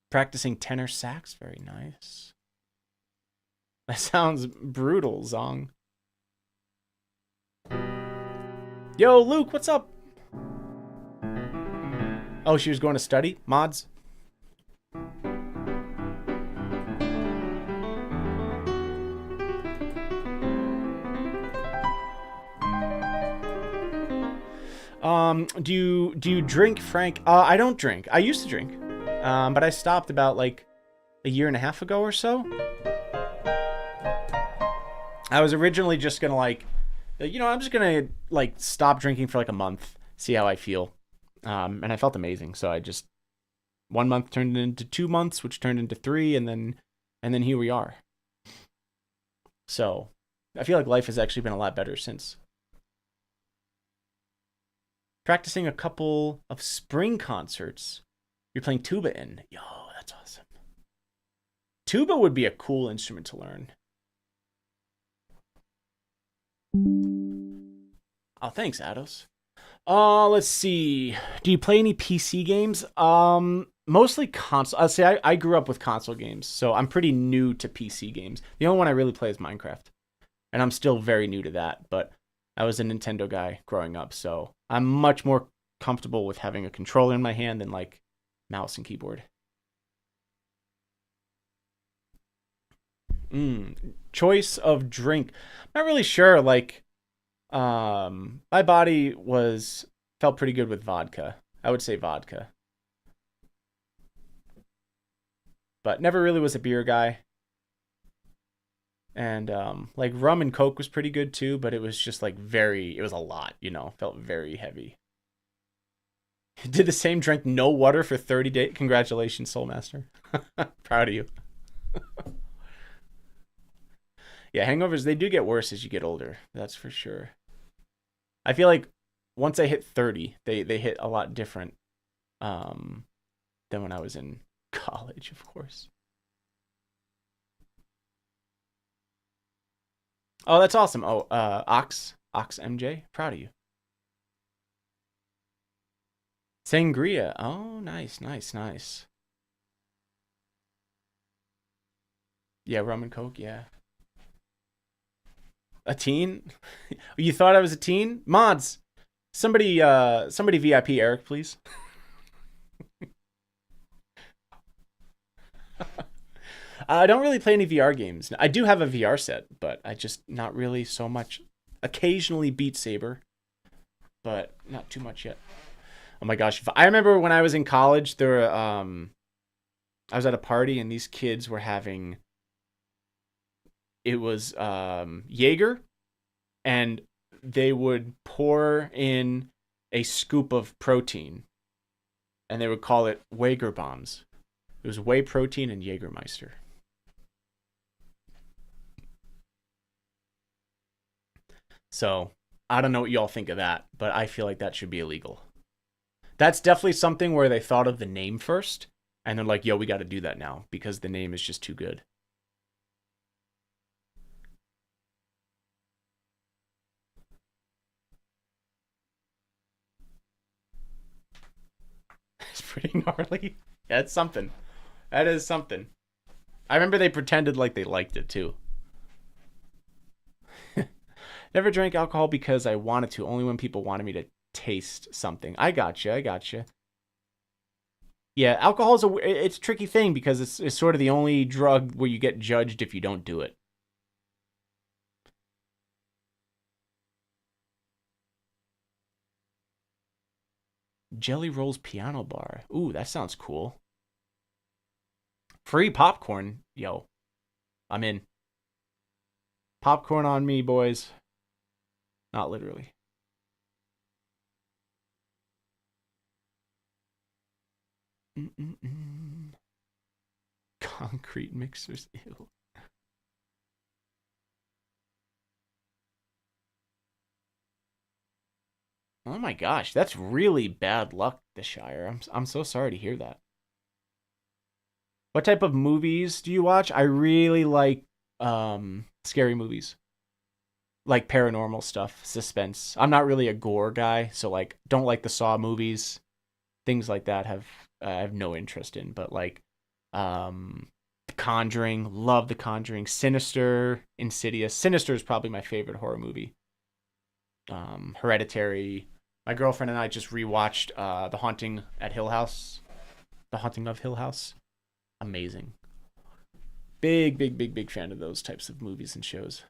Practicing tenor sax, very nice. That sounds brutal, Zong. Yo, Luke, what's up? Oh, she was going to study? Mods? Do you drink, Frank? I don't drink. I used to drink. but I stopped about like a year and a half ago or so. I was originally just gonna like, I'm just gonna like stop drinking for like a month, see how I feel, and I felt amazing. So I just 1 month turned into 2 months, which turned into 3, and then here we are. So I feel like life has actually been a lot better since. Practicing a couple of spring concerts. You're playing tuba in. Yo, that's awesome. Tuba would be a cool instrument to learn. Oh, thanks, Ados. Let's see. Do you play any PC games? Mostly console. I'll say I grew up with console games, so I'm pretty new to PC games. The only one I really play is Minecraft, and I'm still very new to that. But I was a Nintendo guy growing up, so I'm much more comfortable with having a controller in my hand than like mouse and keyboard. Choice of drink. Not really sure. Like, my body felt pretty good with vodka. I would say vodka, but never really was a beer guy. And like rum and coke was pretty good too, but it was just like it was a lot, felt very heavy. Did the same drink no water for 30 days. Congratulations, Soulmaster. Proud of you. Yeah, hangovers, they do get worse as you get older. That's for sure. I feel like once I hit 30, they hit a lot different than when I was in college, of course. Oh, that's awesome. Oh, Ox MJ, proud of you. Sangria. Oh, nice, nice, nice. Yeah, rum and coke. Yeah. A teen? You thought I was a teen? Mods, somebody VIP Eric, please. I don't really play any VR games. I do have a VR set, but I just not really so much. Occasionally Beat Saber, but not too much yet. Oh my gosh, I remember when I was in college, I was at a party and these kids were having it was Jaeger, and they would pour in a scoop of protein, and they would call it Wager bombs. It was whey protein and Jägermeister. So I don't know what y'all think of that, but I feel like that should be illegal. That's definitely something where they thought of the name first, and they're like, "Yo, we got to do that now because the name is just too good." It's pretty gnarly. Yeah, it's something. That is something. I remember they pretended like they liked it too. Never drank alcohol because I wanted to, only when people wanted me to taste something. I gotcha, I gotcha. Yeah, alcohol is it's a tricky thing because it's sort of the only drug where you get judged if you don't do it. Jelly Rolls Piano Bar. Ooh, that sounds cool. Free popcorn. Yo, I'm in. Popcorn on me, boys. Not literally. Mm-mm-mm. Concrete mixers. Ew. Oh my gosh, that's really bad luck, the Shire. I'm so sorry to hear that. What type of movies do you watch? I really like scary movies. Like paranormal stuff, suspense. I'm not really a gore guy, so like don't like the Saw movies. Things like that I have no interest in, but like The Conjuring, love The Conjuring, Sinister, Insidious. Sinister is probably my favorite horror movie. Hereditary. My girlfriend and I just rewatched The Haunting at Hill House. The Haunting of Hill House. Amazing. Big, big, big, big fan of those types of movies and shows.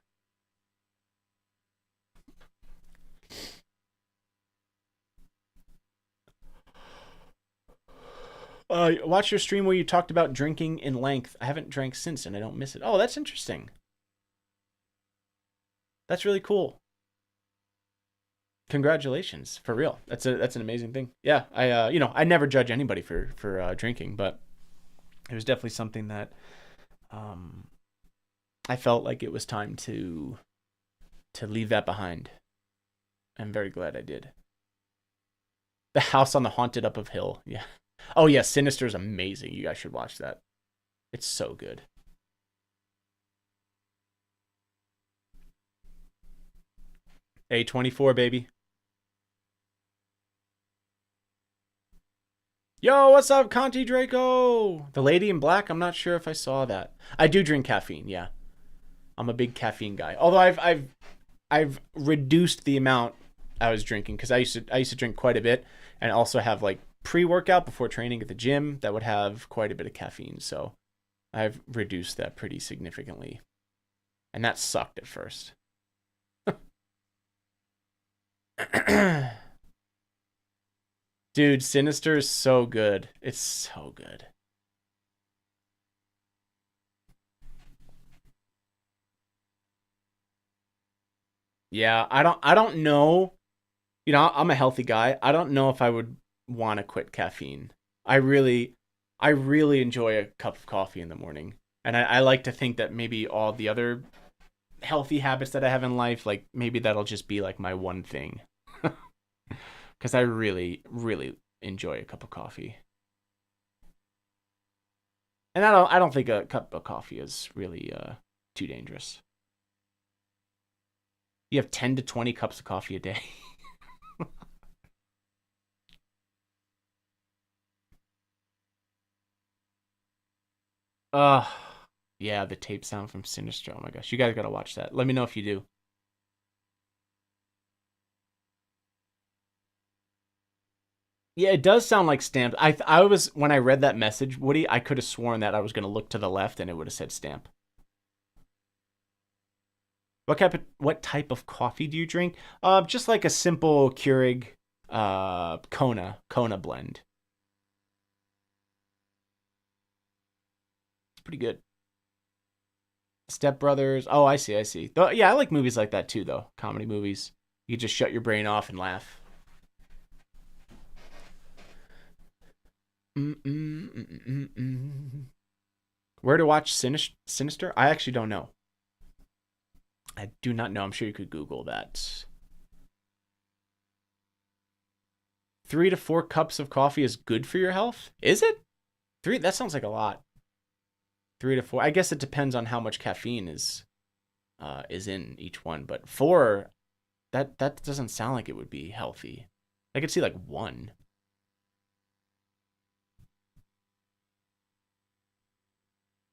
Watch your stream where you talked about drinking in length. I haven't drank since, and I don't miss it. Oh, that's interesting. That's really cool. Congratulations, for real. That's an amazing thing. Yeah, I never judge anybody for drinking, but it was definitely something that I felt like it was time to leave that behind. I'm very glad I did. The House on the Haunted Up of Hill. Yeah. Oh yeah, Sinister is amazing. You guys should watch that. It's so good. A24, baby. Yo, what's up, Conti Draco? The Lady in Black, I'm not sure if I saw that. I do drink caffeine, yeah. I'm a big caffeine guy. Although I've reduced the amount I was drinking because I used to drink quite a bit and also have like pre-workout before training at the gym that would have quite a bit of caffeine. So I've reduced that pretty significantly. And that sucked at first. Dude, Sinister is so good. It's so good. Yeah, I don't know. You know, I'm a healthy guy. I don't know if I would want to quit caffeine. I really enjoy a cup of coffee in the morning. And I like to think that maybe all the other healthy habits that I have in life, like maybe that'll just be like my one thing. Because I really enjoy a cup of coffee. And I don't think a cup of coffee is really too dangerous. You have 10 to 20 cups of coffee a day. uh yeah, the tape sound from Sinister. Oh my gosh, you guys gotta watch that. Let me know if you do. Yeah, it does sound like Stamp. I was when I read that message, Woody, I could have sworn that I was gonna look to the left and it would have said Stamp. What type of coffee do you drink? Just like a simple Keurig Kona blend. It's pretty good. Step Brothers. Oh, I see, I see. Yeah, I like movies like that too, though. Comedy movies. You can just shut your brain off and laugh. Where to watch Sinister? I actually don't know. I do not know. I'm sure you could Google that. 3 to 4 cups of coffee is good for your health? Is it? Three? That sounds like a lot. 3 to 4. I guess it depends on how much caffeine is in each one. But 4, that doesn't sound like it would be healthy. I could see like 1.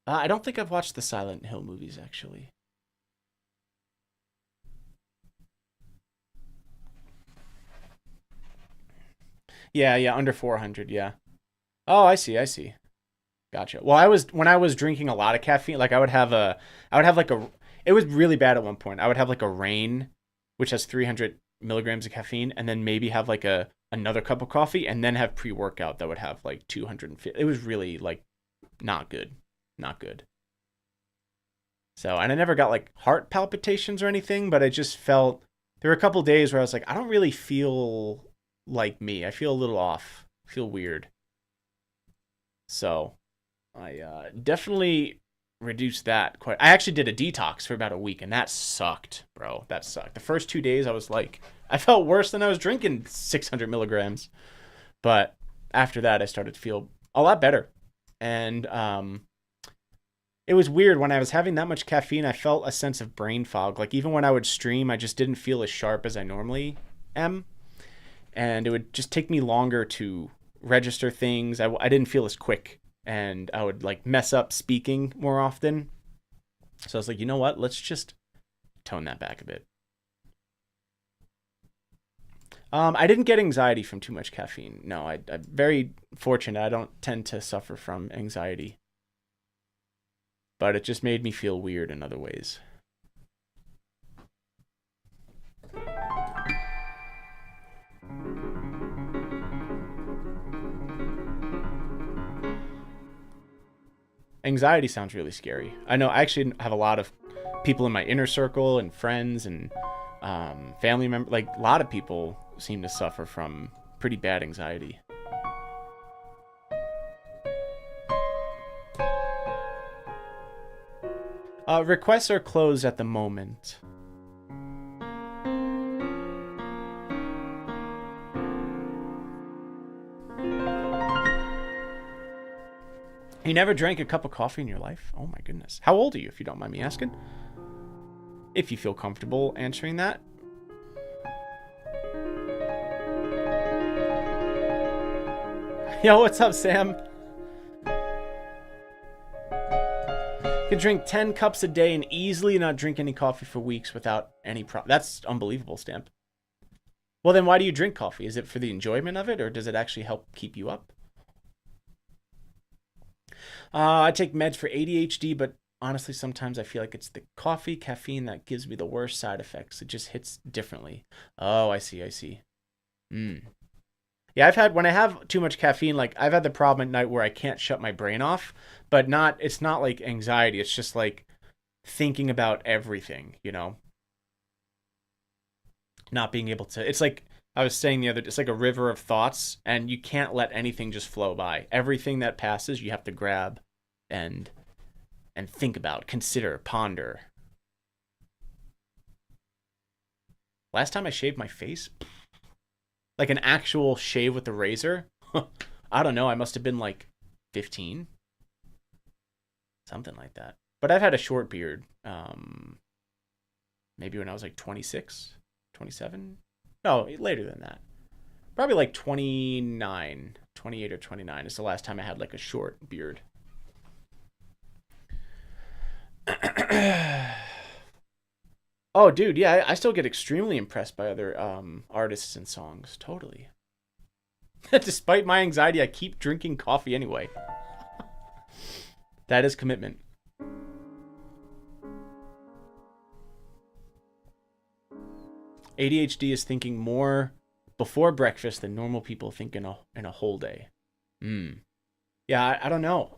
I don't think I've watched the Silent Hill movies actually. Yeah, under 400. Yeah. Oh, I see. I see. Gotcha. Well, when I was drinking a lot of caffeine, like I would have like a, it was really bad at one point. I would have like a rain, which has 300 milligrams of caffeine, and then maybe have like another cup of coffee, and then have pre workout that would have like 250. It was really like not good, not good. So, and I never got like heart palpitations or anything, but I just felt there were a couple days where I was like, I don't really feel like me. I feel a little off. I feel weird. So I definitely reduced that quite. I actually did a detox for about a week, and that sucked, bro. That sucked. The first 2 days, I was like, I felt worse than I was drinking 600 milligrams. But after that, I started to feel a lot better. And it was weird when I was having that much caffeine. I felt a sense of brain fog. Like even when I would stream, I just didn't feel as sharp as I normally am, and it would just take me longer to register things. I didn't feel as quick, and I would like mess up speaking more often. So I was like, you know what? Let's just tone that back a bit. I didn't get anxiety from too much caffeine. No, I'm very fortunate. I don't tend to suffer from anxiety, but it just made me feel weird in other ways. anxiety sounds really scary. I know I actually have a lot of people in my inner circle and friends and family members. Like, a lot of people seem to suffer from pretty bad anxiety. Requests are closed at the moment. You never drank a cup of coffee in your life? Oh my goodness. How old are you, if you don't mind me asking? If you feel comfortable answering that. Yo, what's up, Sam? You can drink 10 cups a day and easily not drink any coffee for weeks without any problem. That's unbelievable, Stamp. Well, then why do you drink coffee? Is it for the enjoyment of it, or does it actually help keep you up? I take meds for ADHD, but honestly, sometimes I feel like it's the coffee, caffeine that gives me the worst side effects. It just hits differently. Oh, I see. Yeah, I've had, when I have too much caffeine, like, I've had the problem at night where I can't shut my brain off, but it's not like anxiety. It's just like thinking about everything, you know? Not being able to, it's like I was saying the other, it's like a river of thoughts, and you can't let anything just flow by. Everything that passes, you have to grab and think about, consider, ponder. Last time I shaved my face, like an actual shave with a razor, I don't know, I must have been like 15, something like that. But I've had a short beard, maybe when I was like 26, 27. No, later than that. Probably like 29, 28 or 29 is the last time I had like a short beard. Oh, dude, yeah, I still get extremely impressed by other artists and songs. Totally. Despite my anxiety, I keep drinking coffee anyway. That is commitment. ADHD is thinking more before breakfast than normal people think in a whole day. Yeah, I don't know.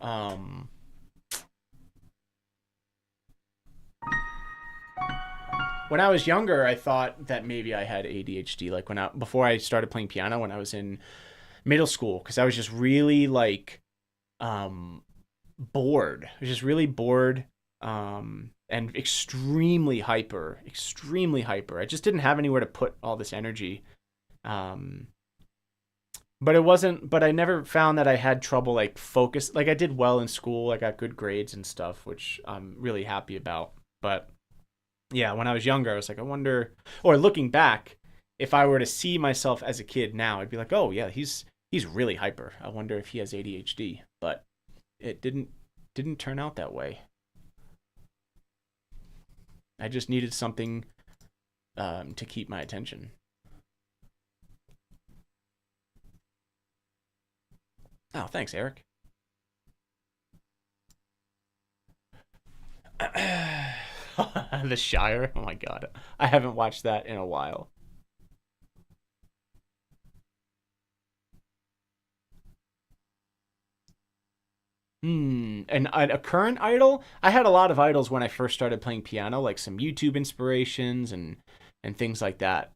When I was younger, I thought that maybe I had ADHD. Like before I started playing piano, when I was in middle school, because I was just really like bored. I was just really bored. And extremely hyper. I just didn't have anywhere to put all this energy. But I never found that I had trouble like focus. Like, I did well in school. I got good grades and stuff, which I'm really happy about. But yeah, when I was younger, I was like, I wonder, or looking back, if I were to see myself as a kid now, I'd be like, oh yeah, he's really hyper. I wonder if he has ADHD. But it didn't turn out that way. I just needed something to keep my attention. Oh, thanks, Eric. The Shire? Oh my god. I haven't watched that in a while. And a current idol? I had a lot of idols when I first started playing piano, like some YouTube inspirations and things like that.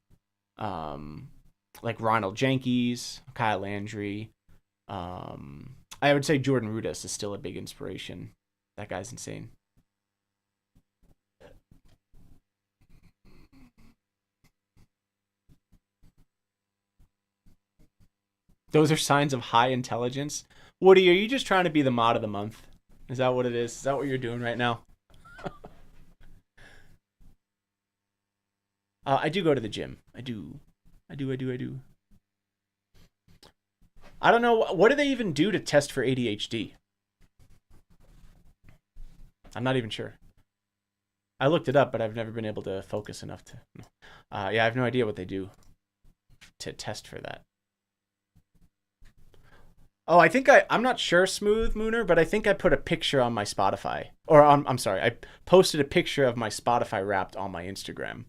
Like Ronald Jenkins, Kyle Landry. I would say Jordan Rudess is still a big inspiration. That guy's insane. Those are signs of high intelligence. Woody, are you just trying to be the mod of the month? Is that what it is? Is that what you're doing right now? I do go to the gym. I do. I don't know. What do they even do to test for ADHD? I'm not even sure. I looked it up, but I've never been able to focus enough to. Yeah, I have no idea what they do to test for that. Oh, I'm not sure, Smooth Mooner, but I think I put a picture on my Spotify. Or I'm sorry, I posted a picture of my Spotify Wrapped on my Instagram.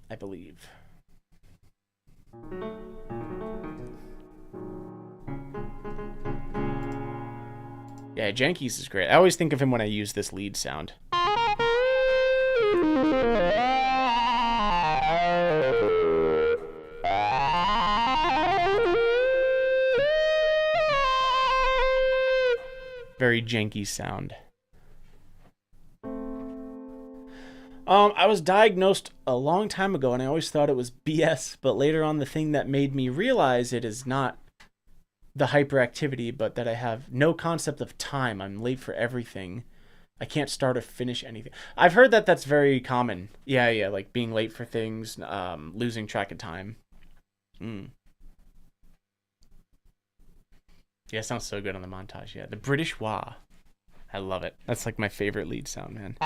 I believe. Yeah, Jankies is great. I always think of him when I use this lead sound. Very janky sound. I was diagnosed a long time ago, and I always thought it was BS, but later on the thing that made me realize it is not the hyperactivity, but that I have no concept of time. I'm late for everything. I can't start or finish anything. I've heard that that's very common. Yeah, like being late for things, losing track of time. Yeah, it sounds so good on the montage. Yeah, the British wah. I love it. That's like my favorite lead sound, man.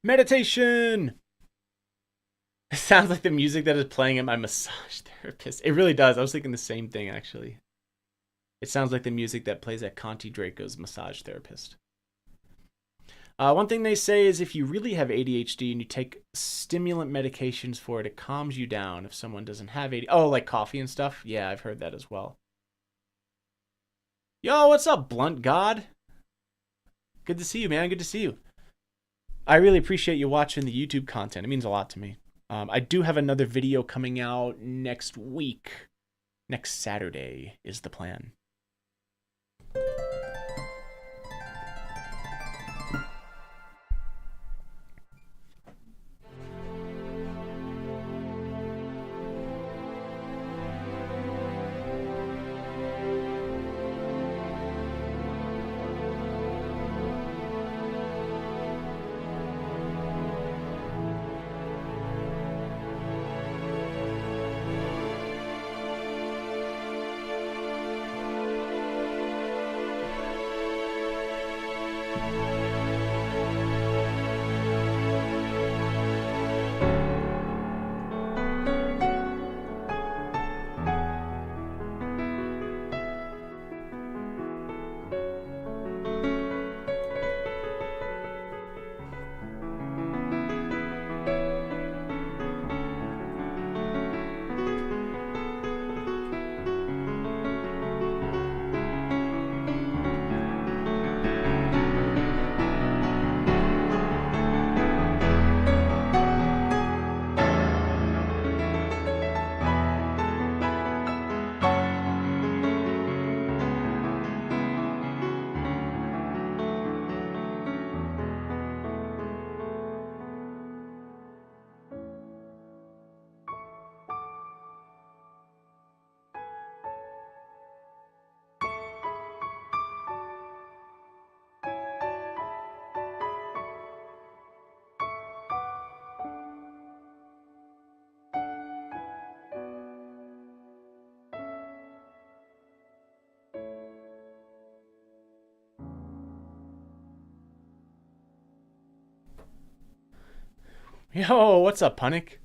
Meditation! It sounds like the music that is playing at my massage therapist. It really does. I was thinking the same thing, actually. It sounds like the music that plays at Conti Draco's massage therapist. One thing they say is if you really have ADHD and you take stimulant medications for it, it calms you down. If someone doesn't have ADHD. Oh, like coffee and stuff? Yeah, I've heard that as well. Yo, what's up, Blunt God? Good to see you, man. Good to see you. I really appreciate you watching the YouTube content. It means a lot to me. I do have another video coming out next week. Next Saturday is the plan. Yo, what's up, Punic?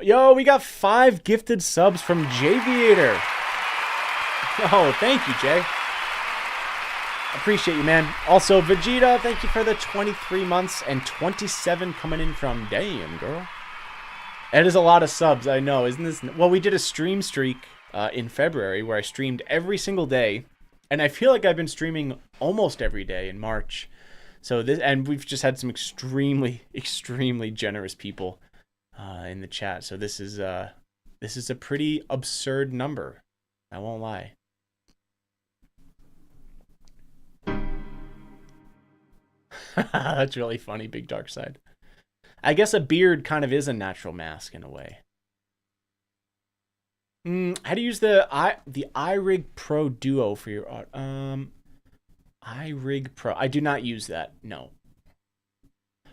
Yo, we got 5 gifted subs from Javiator. Oh, thank you, Jay. Appreciate you, man. Also, Vegeta, thank you for the 23 months and 27 coming in from Damn, girl. That is a lot of subs, I know. Isn't this... Well, we did a stream streak in February where I streamed every single day. And I feel like I've been streaming almost every day in March. So this, and we've just had some extremely, extremely generous people in the chat. So this is a pretty absurd number. I won't lie. That's really funny, Big Dark Side. I guess a beard kind of is a natural mask in a way. How do you use the iRig Pro Duo for your art? iRig Pro. I do not use that. No.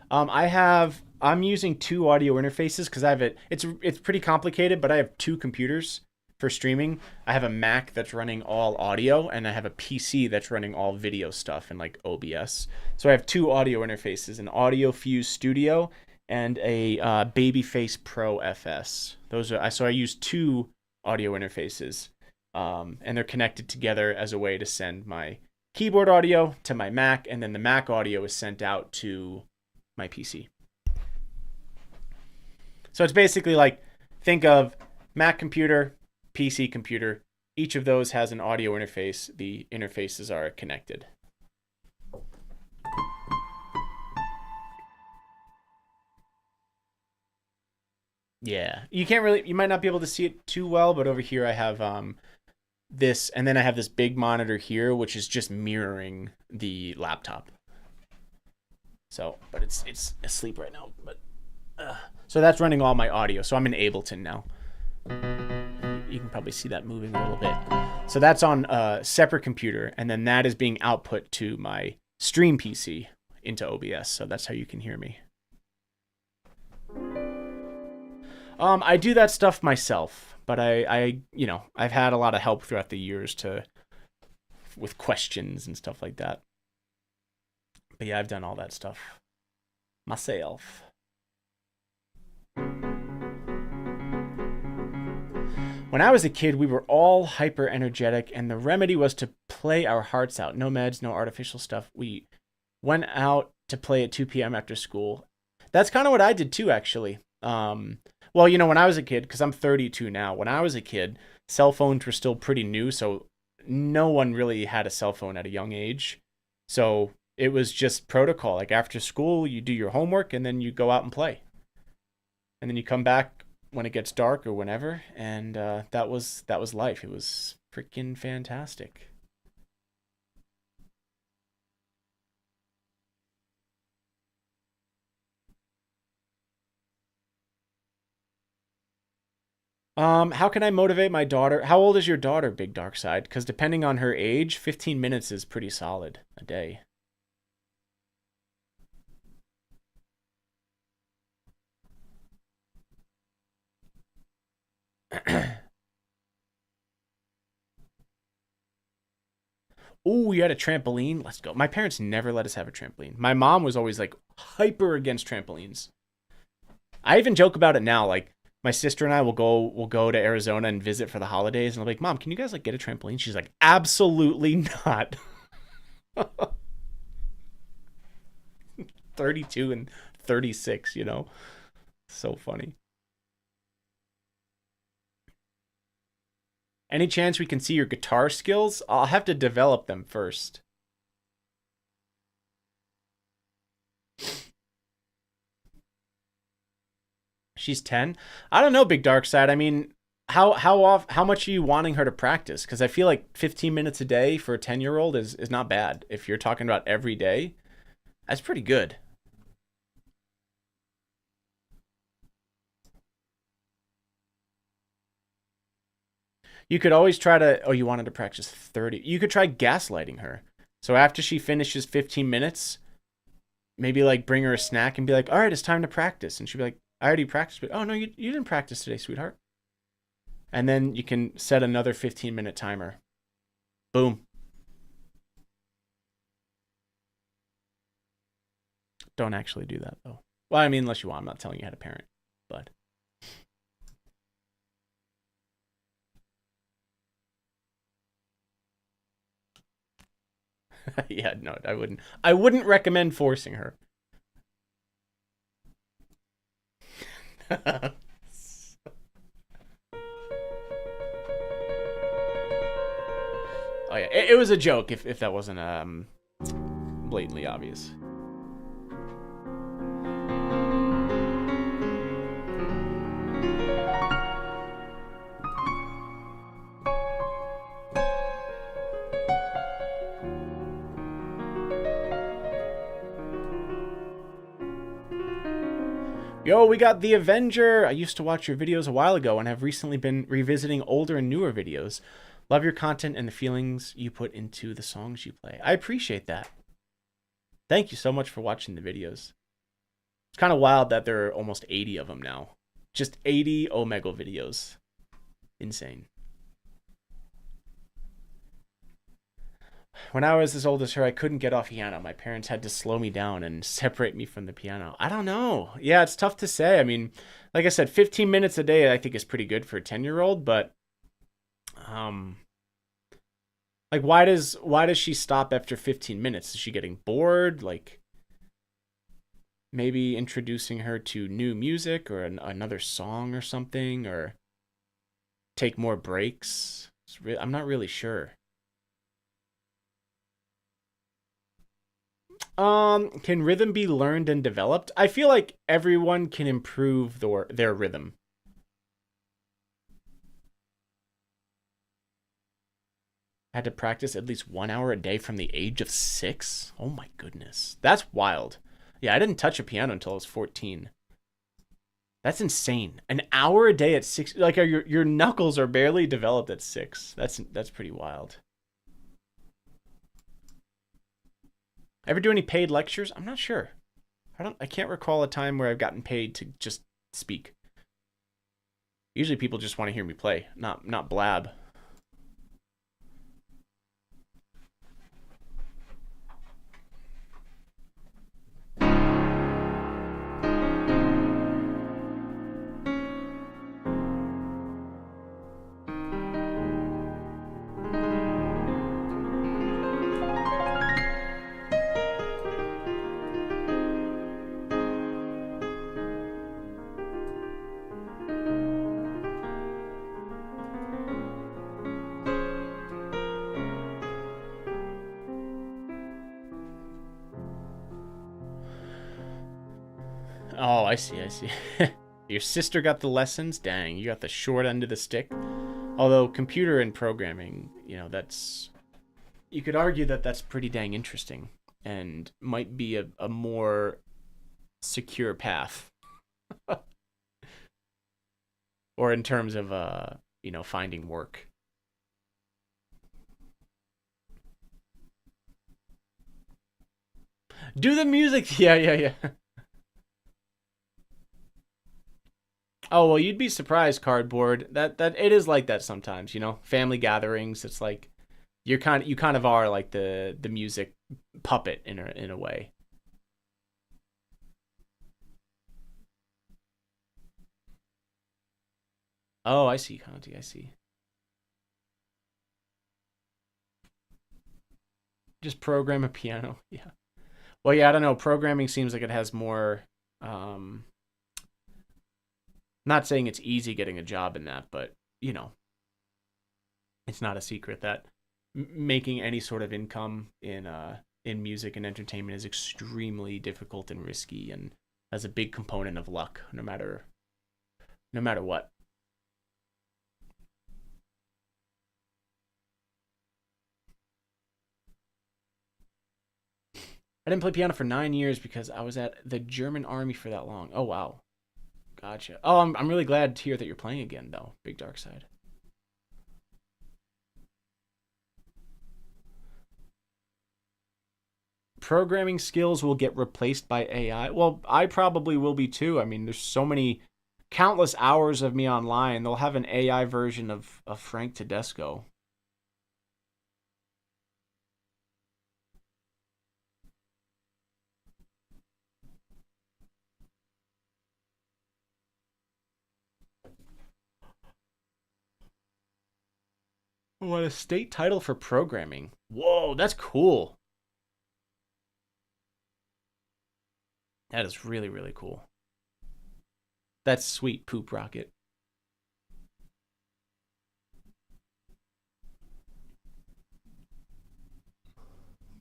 I'm using 2 audio interfaces because I have it. It's pretty complicated, but I have 2 computers for streaming. I have a Mac that's running all audio, and I have a PC that's running all video stuff in like OBS. So I have 2 audio interfaces: an Audio Fuse Studio and a Babyface Pro FS. So I use 2 audio interfaces, and they're connected together as a way to send my keyboard audio to my Mac, and then the Mac audio is sent out to my PC. So it's basically like, think of Mac computer, PC computer. Each of those has an audio interface. The interfaces are connected. Yeah, you might not be able to see it too well, but over here I have this, and then I have this big monitor here, which is just mirroring the laptop. So, but it's asleep right now. But so that's running all my audio. So I'm in Ableton now. You can probably see that moving a little bit. So that's on a separate computer, and then that is being output to my stream PC into OBS. So that's how you can hear me. I do that stuff myself, but I've had a lot of help throughout the years with questions and stuff like that. But yeah, I've done all that stuff myself. When I was a kid, we were all hyper energetic, and the remedy was to play our hearts out. No meds, no artificial stuff. We went out to play at 2 p.m. after school. That's kind of what I did too, actually. Well, when I was a kid, because I'm 32 now, when I was a kid, cell phones were still pretty new, so no one really had a cell phone at a young age. So it was just protocol. Like after school, you do your homework, and then you go out and play. And then you come back when it gets dark or whenever, and that was life. It was freaking fantastic. How can I motivate my daughter? How old is your daughter, Big Dark Side? Because depending on her age, 15 minutes is pretty solid a day. Ooh, you had a trampoline? Let's go. My parents never let us have a trampoline. My mom was always like hyper against trampolines. I even joke about it now. Like my sister and I will go to Arizona and visit for the holidays, and I'm like, Mom, can you guys like get a trampoline? She's like, absolutely not. 32 and 36, So funny. Any chance we can see your guitar skills? I'll have to develop them first. She's 10. I don't know, Big Dark Side. I mean, how much are you wanting her to practice? Because I feel like 15 minutes a day for a 10-year-old is not bad. If you're talking about every day, that's pretty good. You could always try to, you wanted to practice 30. You could try gaslighting her. So after she finishes 15 minutes, maybe like bring her a snack and be like, all right, it's time to practice. And she'll be like, I already practiced, but oh no, you didn't practice today, sweetheart. And then you can set another 15-minute timer. Boom. Don't actually do that though. Well, I mean, unless you want, I'm not telling you how to parent, but. Yeah, no, I wouldn't. I wouldn't recommend forcing her. Oh yeah, it was a joke. If that wasn't blatantly obvious. Yo, we got The Avenger. I used to watch your videos a while ago and have recently been revisiting older and newer videos. Love your content and the feelings you put into the songs you play. I appreciate that. Thank you so much for watching the videos. It's kind of wild that there are almost 80 of them now. Just 80 Omegle videos. Insane. When I was as old as her, I couldn't get off piano. My parents had to slow me down and separate me from the piano. I don't know. Yeah, it's tough to say. I mean, like I said, 15 minutes a day I think is pretty good for a 10-year-old, but like why does she stop after 15 minutes? Is she getting bored? Like maybe introducing her to new music or another song or something, or take more breaks? I'm not really sure. Can rhythm be learned and developed? I feel like everyone can improve their rhythm. Had to practice at least 1 hour a day from the age of 6? Oh my goodness. That's wild. Yeah, I didn't touch a piano until I was 14. That's insane. An hour a day at 6, like your knuckles are barely developed at 6. That's pretty wild. Ever do any paid lectures? I'm not sure. I can't recall a time where I've gotten paid to just speak. Usually people just want to hear me play, not blab. Oh, I see. Your sister got the lessons? Dang, you got the short end of the stick. Although computer and programming, you could argue that that's pretty dang interesting and might be a more secure path. Or in terms of finding work. Do the music. Yeah. Oh, well, you'd be surprised, Cardboard. That it is like that sometimes, Family gatherings, it's like you kind of are like the music puppet in a way. Oh, I see, Conti, I see. Just program a piano. Yeah. Well, yeah, I don't know. Programming seems like it has more not saying it's easy getting a job in that, but it's not a secret that making any sort of income in music and entertainment is extremely difficult and risky, and has a big component of luck, no matter what. I didn't play piano for 9 years because I was at the German army for that long. Oh wow, gotcha. Oh, I'm really glad to hear that you're playing again, though. Big Dark Side. Programming skills will get replaced by AI. Well, I probably will be too. I mean, there's so many countless hours of me online. They'll have an AI version of Frank Tedesco. What a state title for programming. Whoa, that's cool. That is really, really cool. That's sweet, Poop Rocket.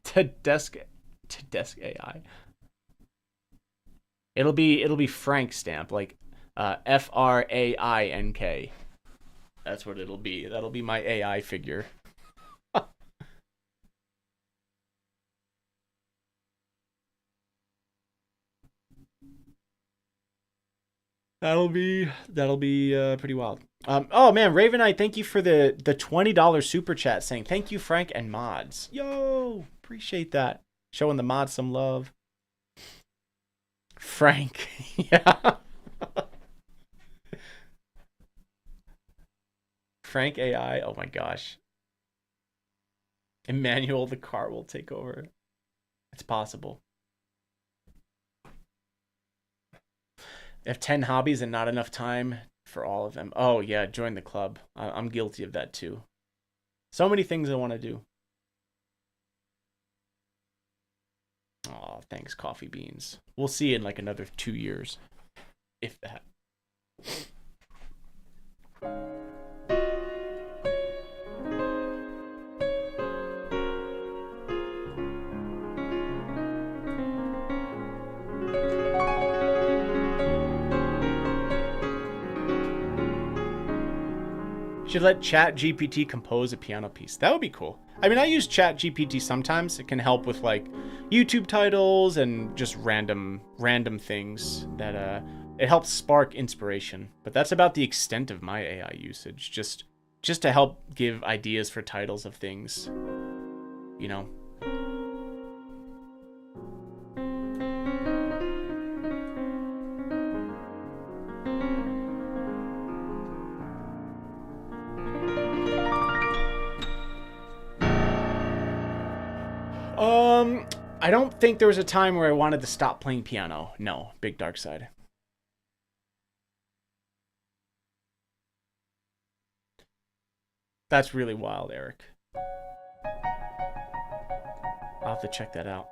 To desk AI. It'll be Frank stamp, like FRAINK. That's what it'll be. That'll be my AI figure. That'll be pretty wild. Oh man, Raven Knight, thank you for the $20 super chat saying thank you Frank and mods. Yo, appreciate that. Showing the mods some love. Frank. Yeah. Frank AI. Oh my gosh. Emmanuel the car will take over. It's possible. I have 10 hobbies and not enough time for all of them. Oh, yeah, join the club. I'm guilty of that too. So many things I want to do. Oh, thanks, Coffee Beans. We'll see in like another 2 years. If that. Should let ChatGPT compose a piano piece. That would be cool. I mean, I use ChatGPT sometimes. It can help with like YouTube titles and just random things that it helps spark inspiration. But that's about the extent of my AI usage. Just to help give ideas for titles of things. You know. I don't think there was a time where I wanted to stop playing piano. No, big dark side. That's really wild, Eric. I'll have to check that out.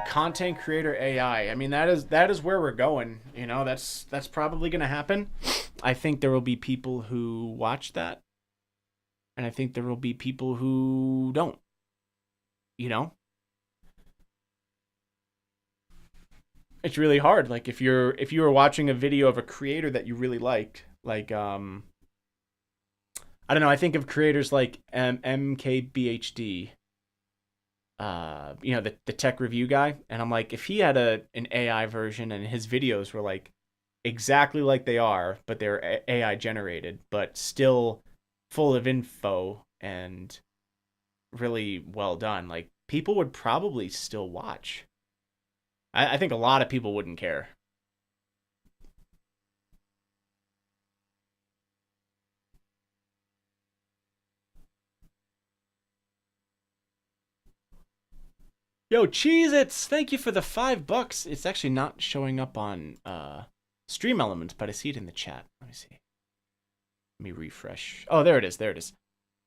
Content creator AI. I mean, that is where we're going. You know, that's probably going to happen. I think there will be people who watch that, and I think there will be people who don't. You know, it's really hard. Like if you were watching a video of a creator that you really liked, like I don't know. I think of creators like MKBHD. You know, the tech review guy, and I'm like, if he had an AI version and his videos were like exactly like they are, but they're AI generated, but still full of info and really well done, like people would probably still watch. I think a lot of people wouldn't care. Yo, Cheez-Its, thank you for the $5. It's actually not showing up on Stream Elements, but I see it in the chat. Let me see. Let me refresh. Oh, there it is. There it is.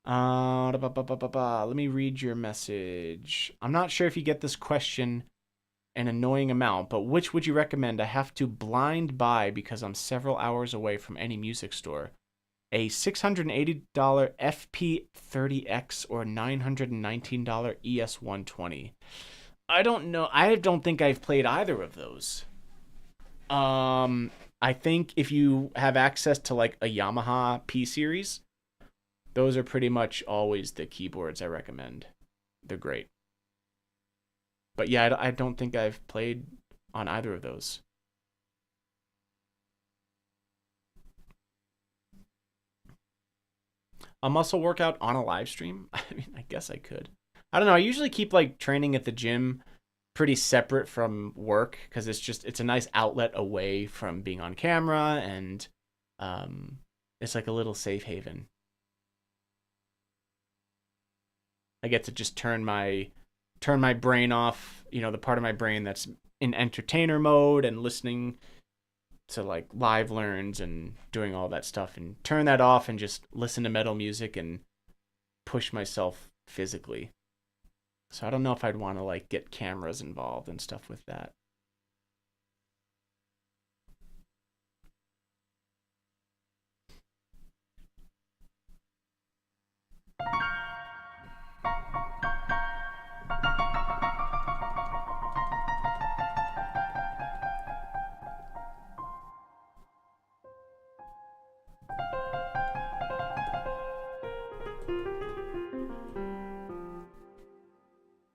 Let me read your message. I'm not sure if you get this question an annoying amount, but which would you recommend? I have to blind buy because I'm several hours away from any music store. A $680 FP30X or $919 ES120. I don't know. I don't think I've played either of those. I think if you have access to like a Yamaha P series, those are pretty much always the keyboards I recommend. They're great. But yeah, I don't think I've played on either of those. A muscle workout on a live stream? I mean, I guess I could. I don't know. I usually keep like training at the gym pretty separate from work because it's a nice outlet away from being on camera, and it's like a little safe haven. I get to just turn my brain off, you know, the part of my brain that's in entertainer mode and listening to like live learns and doing all that stuff, and turn that off and just listen to metal music and push myself physically. So I don't know if I'd want to like get cameras involved and stuff with that.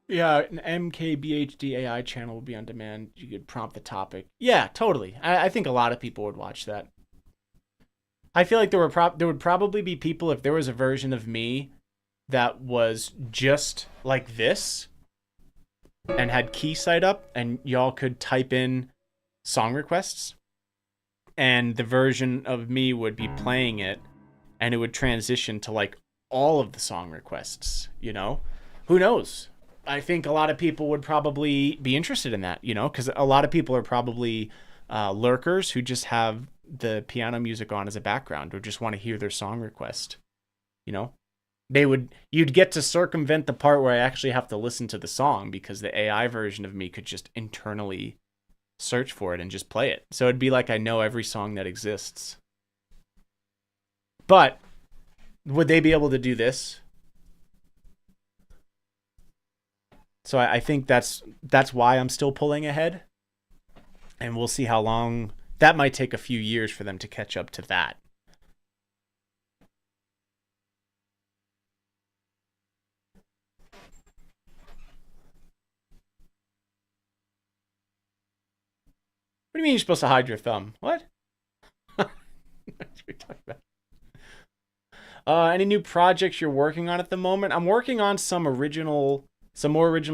Yeah, an MKBHD AI channel would be on demand. You could prompt the topic. Yeah, totally. I think a lot of people would watch that. I feel like there would probably be people if there was a version of me that was just like this and had Keysight up, and y'all could type in song requests, and the version of me would be playing it, and it would transition to like all of the song requests. You know, who knows? I think a lot of people would probably be interested in that, you know, because a lot of people are probably lurkers who just have the piano music on as a background or just want to hear their song request. You know, you'd get to circumvent the part where I actually have to listen to the song, because the AI version of me could just internally search for it and just play it. So it'd be like I know every song that exists. But would they be able to do this? So I think that's why I'm still pulling ahead. And we'll see how long. That might take a few years for them to catch up to that. What do you mean you're supposed to hide your thumb? What? What are we talking about? Any new projects you're working on at the moment? I'm working on some more original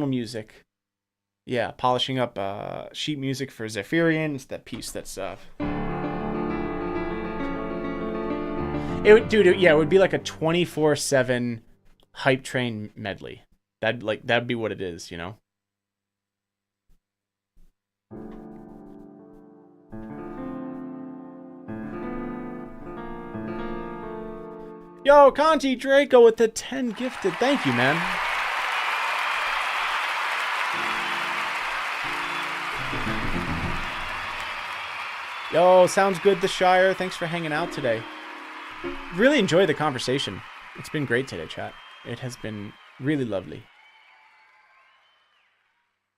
music. Yeah, polishing up sheet music for Zephyrian. It's that piece that's it would be like a 24/7 hype train medley. That'd be what it is, you know. Yo, Conti Draco with the 10 gifted. Thank you, man. Yo, sounds good, the Shire. Thanks for hanging out today. Really enjoy the conversation. It's been great today, chat. It has been really lovely.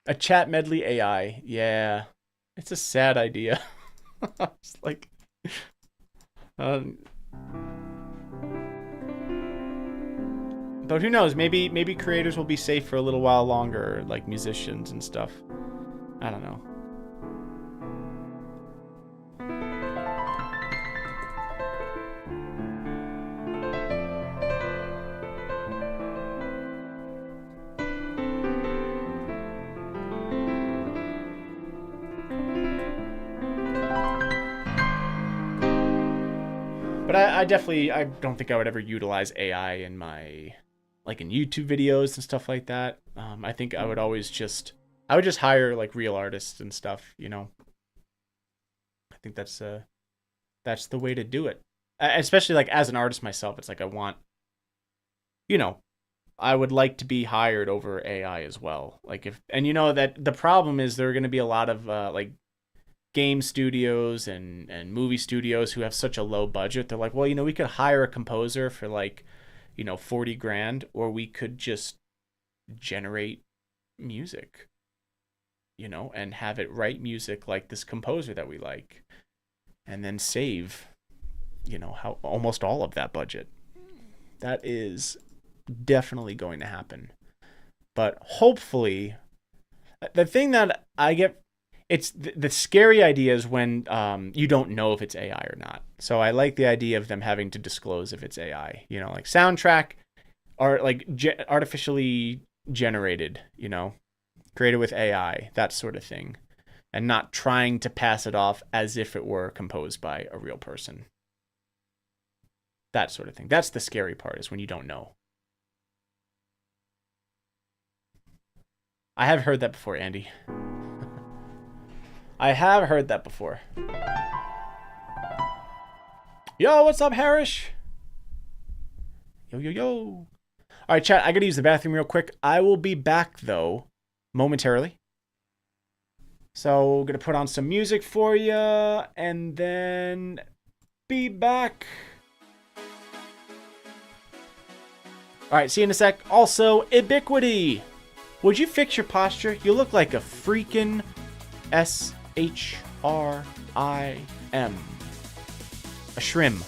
A chat medley AI. Yeah. It's a sad idea. It's like... But who knows? Maybe creators will be safe for a little while longer, like musicians and stuff. I don't know. But I don't think I would ever utilize AI in my... like in YouTube videos and stuff like that. I think I would just hire like real artists and stuff, you know. I think that's the way to do it. Especially like as an artist myself, it's like I want, you know, I would like to be hired over AI as well. Like and you know that the problem is there are going to be a lot of like game studios and movie studios who have such a low budget. They're like, well, you know, we could hire a composer for like, you know, 40 grand, or we could just generate music, you know, and have it write music like this composer that we like, and then save, you know, how almost all of that budget. That is definitely going to happen. But hopefully, the thing that I get, it's the scary idea is when you don't know if it's AI or not. So I like the idea of them having to disclose if it's AI, you know, like soundtrack are like artificially generated, you know, created with AI, that sort of thing, and not trying to pass it off as if it were composed by a real person. That sort of thing. That's the scary part, is when you don't know. I have heard that before, Andy. I have heard that before. Yo, what's up, Harish? Yo, yo, yo. All right, chat, I gotta use the bathroom real quick. I will be back, though, momentarily. So, gonna put on some music for you, and then be back. All right, see you in a sec. Also, Ubiquity. Would you fix your posture? You look like a freaking S-H-R-I-M. A shrimp.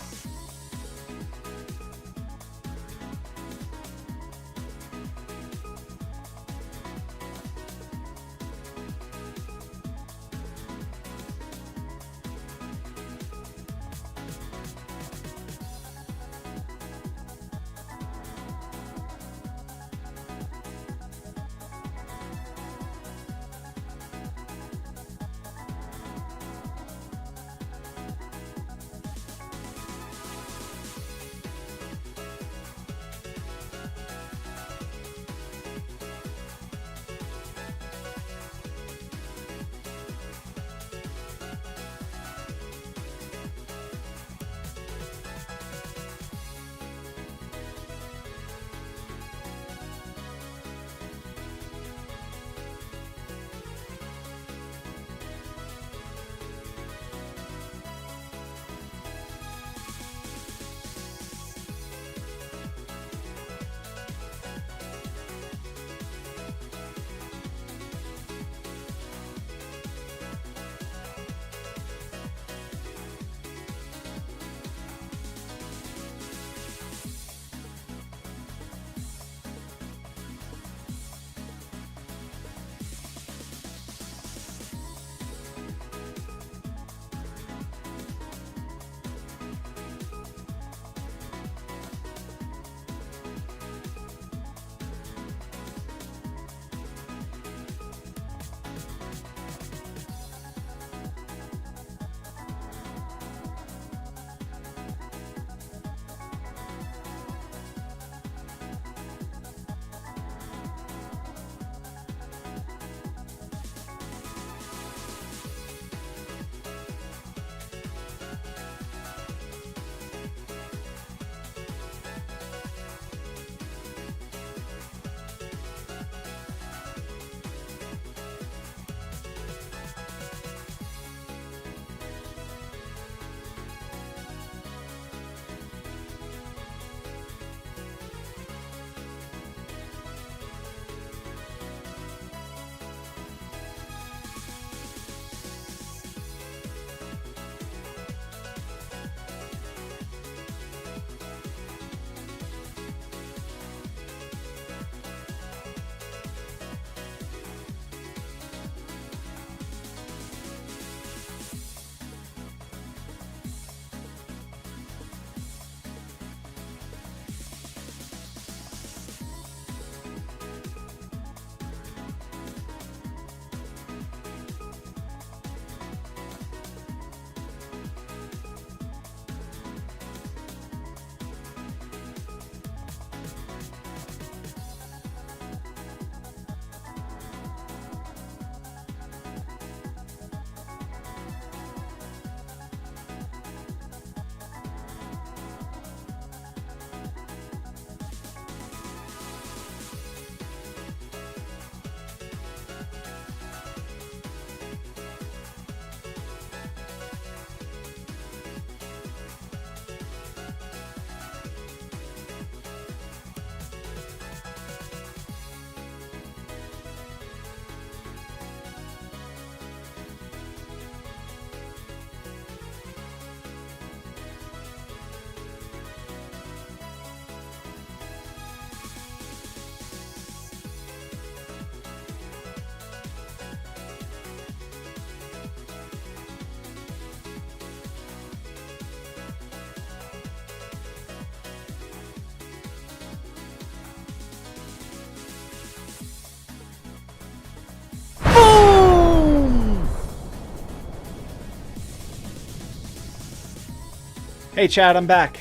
Hey Chad, I'm back.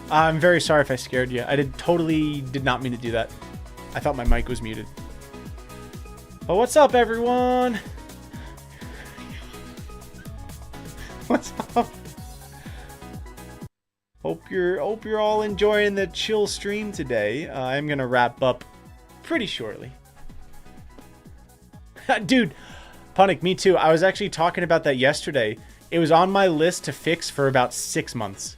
I'm very sorry if I scared you. I totally did not mean to do that. I thought my mic was muted. But what's up, everyone? What's up? Hope you're all enjoying the chill stream today. I'm gonna wrap up pretty shortly. Dude, Punic, me too. I was actually talking about that yesterday. It was on my list to fix for about 6 months.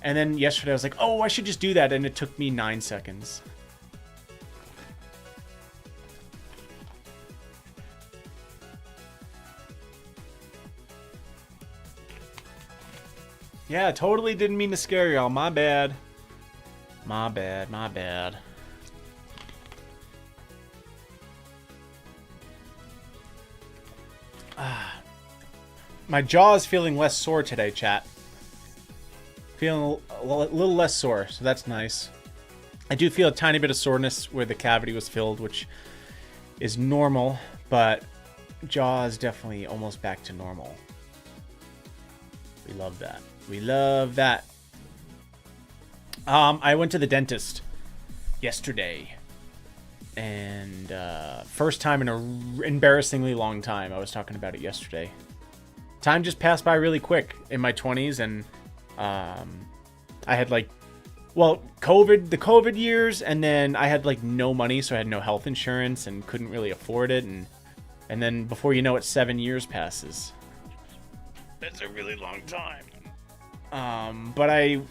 And then yesterday I was like, oh, I should just do that. And it took me 9 seconds. Yeah, totally didn't mean to scare y'all. My bad. My bad, my bad. My jaw is feeling less sore today, chat. Feeling a little less sore, so that's nice. I do feel a tiny bit of soreness where the cavity was filled, which is normal, but jaw is definitely almost back to normal. We love that. We love that. I went to the dentist yesterday. And first time in an embarrassingly long time. I was talking about it yesterday. Time just passed by really quick in my 20s. And I had like, well, the COVID years. And then I had like no money. So I had no health insurance and couldn't really afford it. And then before you know it, 7 years passes. That's a really long time. But I,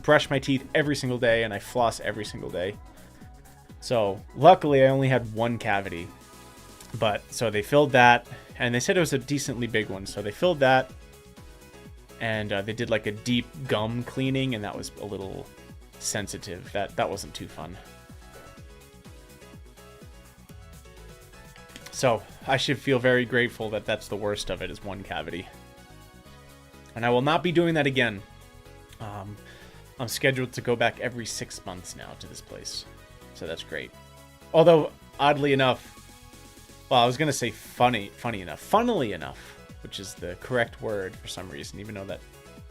brush my teeth every single day and I floss every single day. So luckily I only had one cavity, but so they filled that and they said it was a decently big one. So they filled that and they did like a deep gum cleaning and that was a little sensitive. That wasn't too fun. So I should feel very grateful that that's the worst of it, is one cavity. And I will not be doing that again. I'm scheduled to go back every 6 months now to this place. So that's great. Although, oddly enough, well, I was going to say funnily enough, which is the correct word for some reason, even though that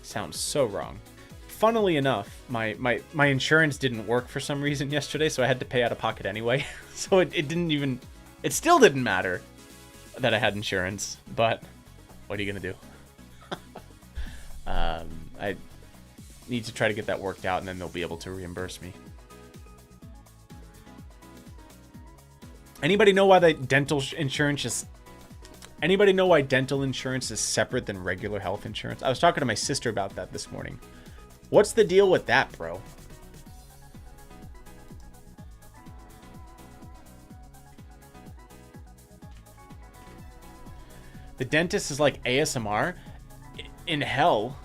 sounds so wrong. Funnily enough, my insurance didn't work for some reason yesterday, so I had to pay out of pocket anyway. So it still didn't matter that I had insurance, but what are you going to do? I need to try to get that worked out, and then they'll be able to reimburse me. Anybody know why dental insurance is separate than regular health insurance? I was talking to my sister about that this morning. What's the deal with that, bro? The dentist is like ASMR in hell.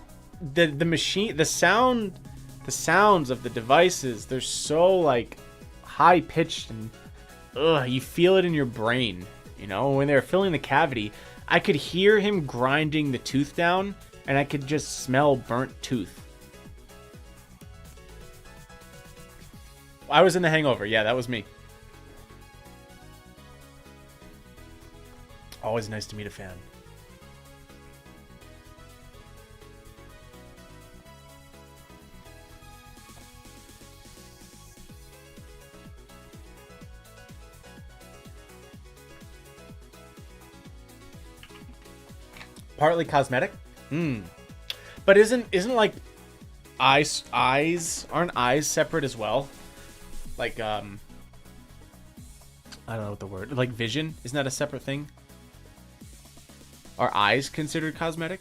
The machine, the sounds of the devices, they're so like high pitched and you feel it in your brain. When they're filling the cavity, I could hear him grinding the tooth down and I could just smell burnt tooth. I was in The Hangover. Yeah, that was me. Always nice to meet a fan. Partly cosmetic? But isn't like aren't eyes separate as well? Like I don't know what the word, like vision, isn't that a separate thing? Are eyes considered cosmetic?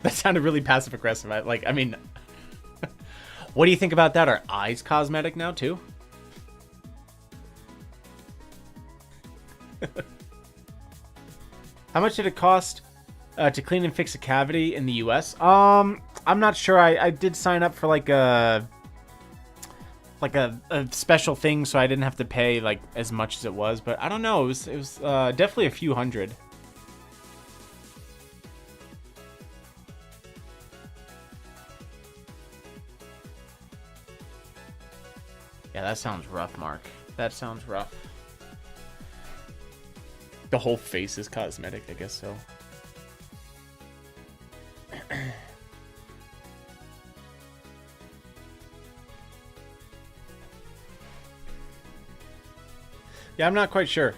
That sounded really passive aggressive. What do you think about that? Are eyes cosmetic now too? How much did it cost to clean and fix a cavity in the US? I'm not sure. I did sign up for like a special thing, so I didn't have to pay like as much as it was. But I don't know. It was definitely a few hundred. Yeah, that sounds rough, Mark. That sounds rough. The whole face is cosmetic, I guess so. Yeah, I'm not quite sure.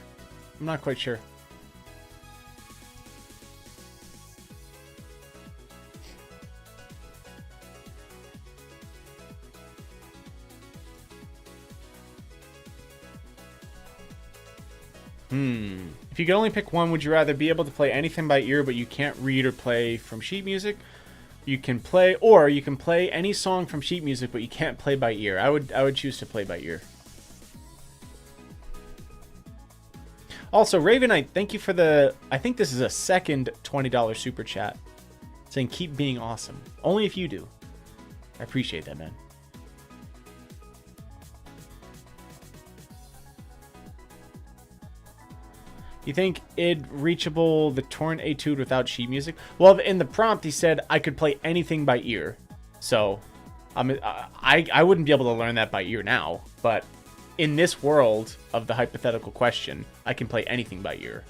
If you could only pick one, would you rather be able to play anything by ear, but you can't read or play from sheet music? You can play any song from sheet music, but you can't play by ear. I would choose to play by ear. Also, Ravenite, thank you for the, I think this is a second $20 super chat, saying keep being awesome. Only if you do. I appreciate that, man. You think it'd reachable the torrent etude without sheet music? Well, in the prompt, he said I could play anything by ear. So, I wouldn't be able to learn that by ear now. But in this world of the hypothetical question, I can play anything by ear.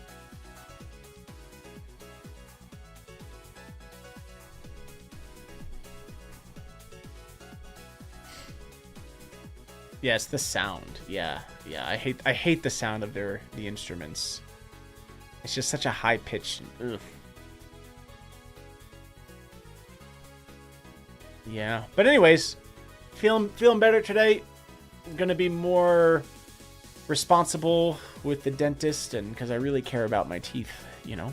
Yes, the sound. Yeah. I hate the sound of the instruments. It's just such a high pitch. Ugh. Yeah. But anyways, feeling better today. I'm gonna be more responsible with the dentist, and because I really care about my teeth, you know.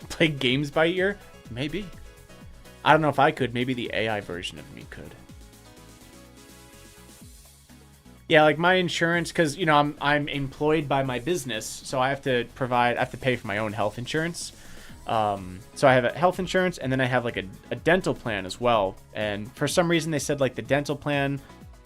Play games by ear? Maybe. I don't know if I could. Maybe the AI version of me could. Yeah, like my insurance, because you know I'm employed by my business, so I have to pay for my own health insurance. So I have a health insurance, and then I have like a dental plan as well. And for some reason, they said like the dental plan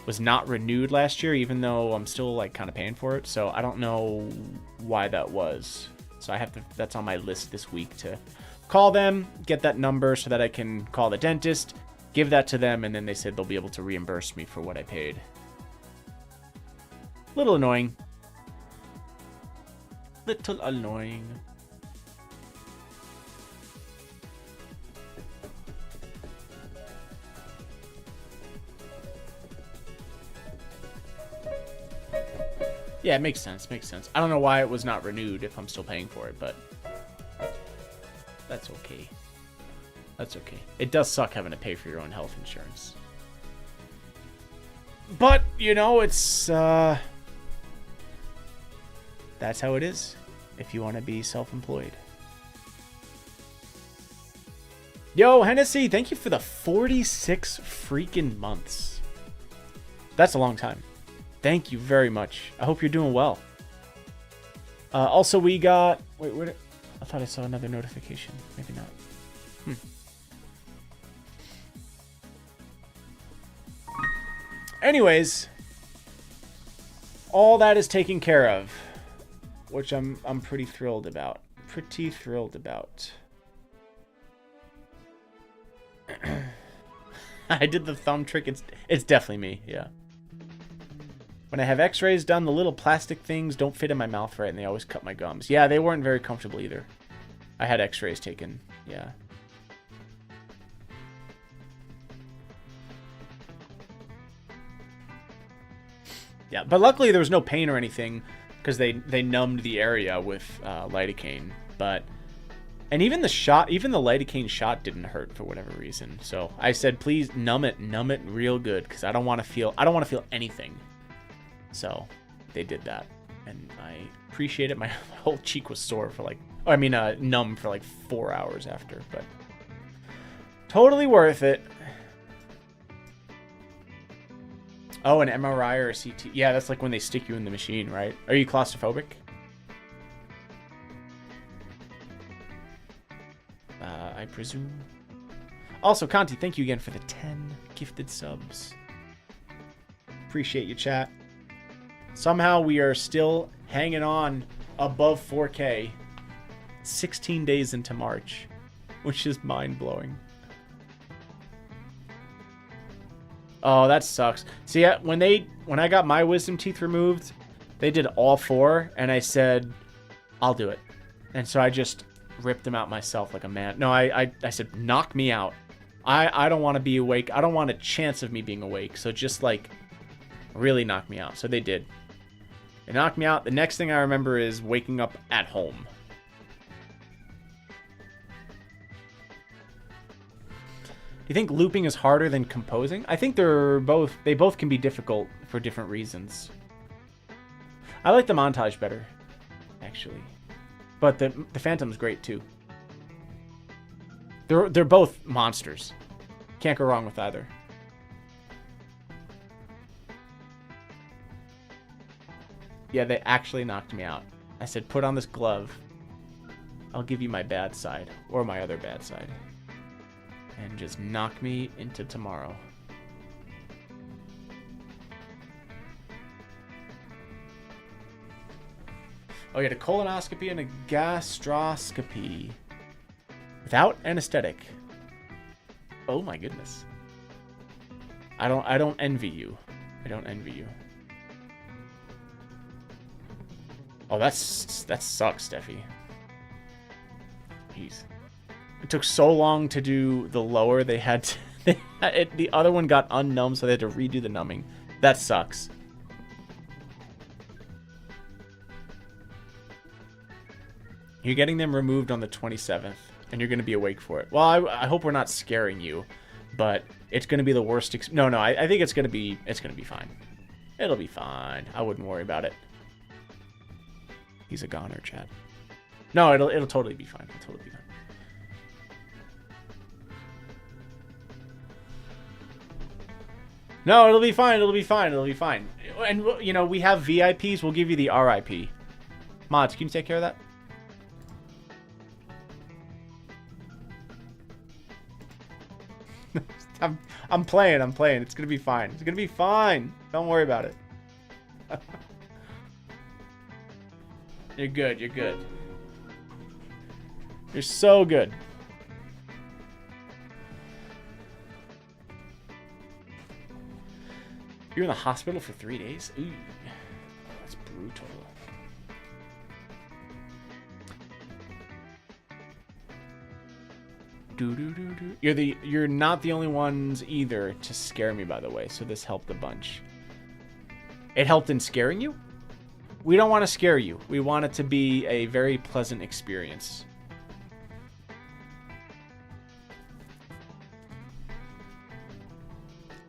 was not renewed last year, even though I'm still like kind of paying for it. So I don't know why that was. So I have to. That's on my list this week to call them, get that number so that I can call the dentist, give that to them, and then they said they'll be able to reimburse me for what I paid. Little annoying. Little annoying. Yeah, it makes sense. Makes sense. I don't know why it was not renewed if I'm still paying for it, but that's okay. That's okay. It does suck having to pay for your own health insurance. But, you know, it's that's how it is if you want to be self-employed. Yo, Hennessy, thank you for the 46 freaking months. That's a long time. Thank you very much. I hope you're doing well. Also, we got... Wait, where... I thought I saw another notification. Maybe not. Anyways, all that is taken care of, which I'm pretty thrilled about. Pretty thrilled about. I did the thumb trick. It's definitely me. Yeah. When I have x-rays done, the little plastic things don't fit in my mouth right, and they always cut my gums. Yeah, they weren't very comfortable either. I had x-rays taken. Yeah. Yeah, but luckily there was no pain or anything because they numbed the area with lidocaine. And even the lidocaine shot didn't hurt for whatever reason. So I said, please numb it real good because I don't want to feel anything. So they did that, and I appreciate it. My whole cheek was sore for numb for like 4 hours after, but totally worth it. Oh, an MRI or a CT. Yeah, that's like when they stick you in the machine, right? Are you claustrophobic? I presume. Also, Conti, thank you again for the 10 gifted subs. Appreciate you, chat. Somehow we are still hanging on above 4K 16 days into March, which is mind-blowing. Oh, that sucks. See, when I got my wisdom teeth removed, they did all 4, and I said, I'll do it. And so I just ripped them out myself like a man. No, I said, knock me out. I don't want to be awake. I don't want a chance of me being awake. So just, like, really knock me out. So they did. They knocked me out. The next thing I remember is waking up at home. you think looping is harder than composing? I think they both can be difficult for different reasons. I like the montage better, actually. But the Phantom's great too. They're both monsters. Can't go wrong with either. Yeah, they actually knocked me out. I said, put on this glove. I'll give you my bad side, or my other bad side. And just knock me into tomorrow. Oh, you had a colonoscopy and a gastroscopy. Without anesthetic. Oh my goodness. I don't envy you. I don't envy you. Oh, that sucks, Steffi. Jeez. It took so long to do the lower. They had to, the other one got unnumbed, so they had to redo the numbing. That sucks. You're getting them removed on the 27th, and you're going to be awake for it. Well, I hope we're not scaring you, but it's going to be the worst. No, I think it's going to be fine. It'll be fine. I wouldn't worry about it. He's a goner, Chad. No, it'll totally be fine. It'll totally be fine. No, it'll be fine. It'll be fine. It'll be fine. And you know, we have VIPs. We'll give you the RIP. Mods, can you take care of that? I'm playing. It's gonna be fine. It's gonna be fine. Don't worry about it. You're good. You're good. You're so good. You're in the hospital for 3 days? Ooh, that's brutal. You're not the only ones either to scare me, by the way, so this helped a bunch. It helped in scaring you? We don't want to scare you. We want it to be a very pleasant experience.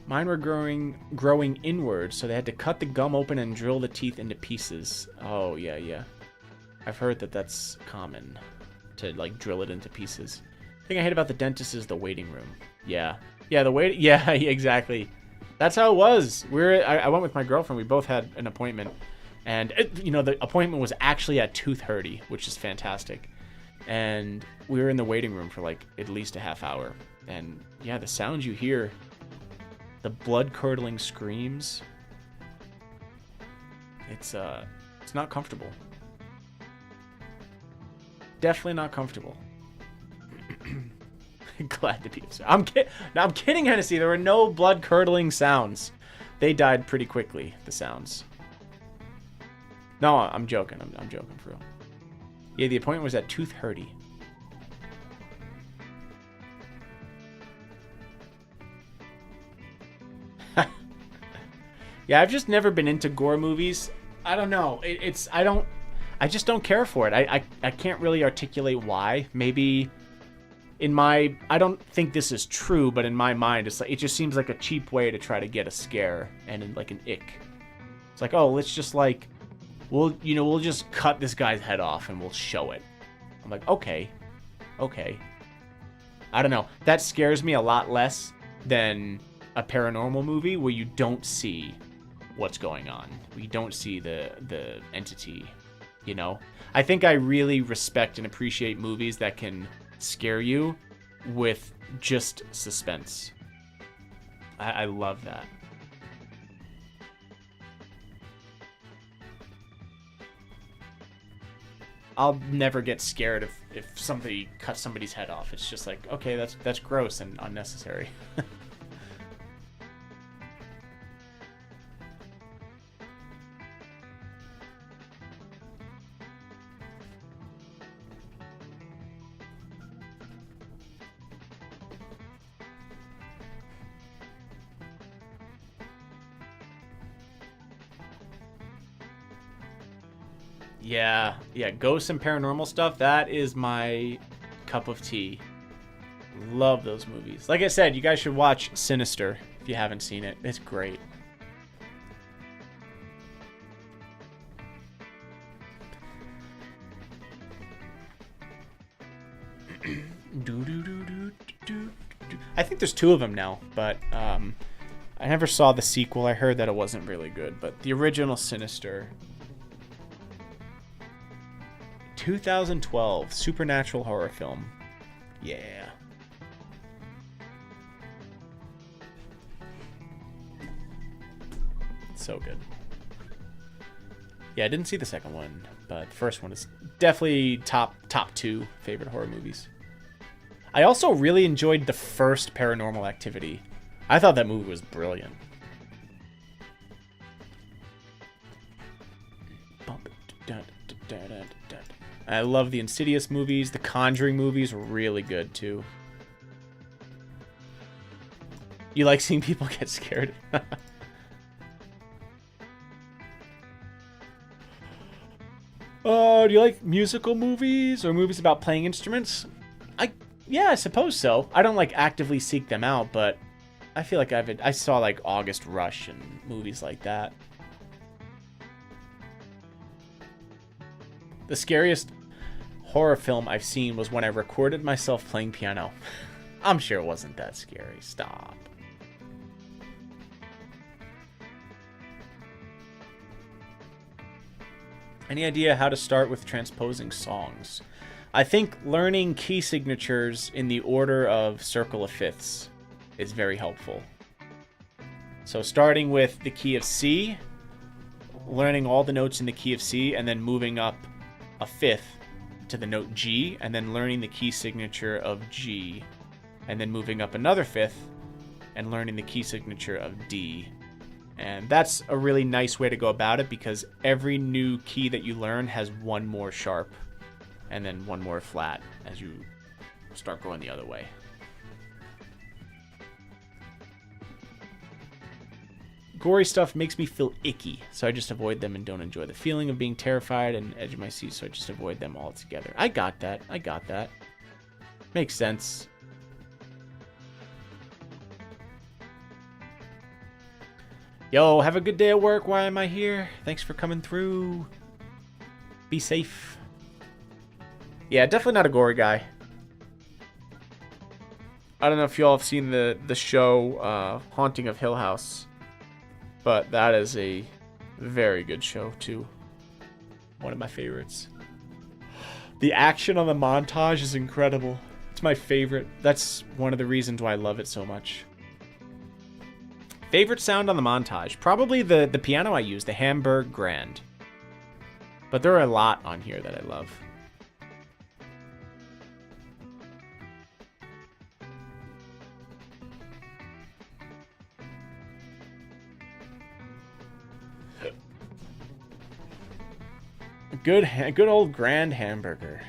Mine were growing inward, so they had to cut the gum open and drill the teeth into pieces. Oh, yeah. I've heard that that's common, to, like, drill it into pieces. The thing I hate about the dentist is the waiting room. Yeah, yeah, exactly. That's how it was. I went with my girlfriend. We both had an appointment. And, you know, the appointment was actually at Tooth Hurdy, which is fantastic. And we were in the waiting room for, like, at least a half hour. And, yeah, the sounds you hear... The blood-curdling screams. It's not comfortable. Definitely not comfortable. Glad to be observed. I'm kidding, Hennessy. There were no blood-curdling sounds. They died pretty quickly, the sounds. No, I'm joking. I'm joking for real. Yeah, the appointment was at Tooth Hurdy. Yeah, I've just never been into gore movies. I don't know. I just don't care for it. I can't really articulate why. Maybe I don't think this is true, but in my mind, it's like, it just seems like a cheap way to try to get a scare and like an ick. It's like, oh, let's just like, we'll just cut this guy's head off and we'll show it. I'm like, okay. I don't know. That scares me a lot less than a paranormal movie where you don't see what's going on. We don't see the entity, you know? I think I really respect and appreciate movies that can scare you with just suspense. I love that. I'll never get scared if somebody cuts somebody's head off. It's just like, okay, that's gross and unnecessary. Yeah, ghosts and paranormal stuff, that is my cup of tea. Love those movies. Like I said, you guys should watch Sinister if you haven't seen it. It's great. I think there's 2 of them now, but I never saw the sequel. I heard that it wasn't really good, but the original Sinister. 2012 supernatural horror film. Yeah. So good. Yeah, I didn't see the second one, but the first one is definitely top 2 favorite horror movies. I also really enjoyed the first Paranormal Activity. I thought that movie was brilliant. I love the Insidious movies. The Conjuring movies were really good, too. You like seeing people get scared? Do you like musical movies or movies about playing instruments? Yeah, I suppose so. I don't like actively seek them out, but I feel like I saw like August Rush and movies like that. The scariest horror film I've seen was when I recorded myself playing piano. I'm sure it wasn't that scary. Stop. Any idea how to start with transposing songs? I think learning key signatures in the order of circle of fifths is very helpful. So starting with the key of C, learning all the notes in the key of C, and then moving up a fifth to the note G, and then learning the key signature of G, and then moving up another fifth and learning the key signature of D. And that's a really nice way to go about it, because every new key that you learn has one more sharp and then one more flat as you start going the other way. Gory stuff makes me feel icky, so I just avoid them and don't enjoy the feeling of being terrified and edge of my seat, so I just avoid them altogether. I got that. Makes sense. Yo, have a good day at work. Why am I here? Thanks for coming through. Be safe. Yeah, definitely not a gory guy. I don't know if y'all have seen the show Haunting of Hill House, but that is a very good show too. One of my favorites. The action on the montage is incredible. It's my favorite. That's one of the reasons why I love it so much. Favorite sound on the montage? Probably the piano I use, the Hamburg Grand. But there are a lot on here that I love. Good old Grand Hamburger.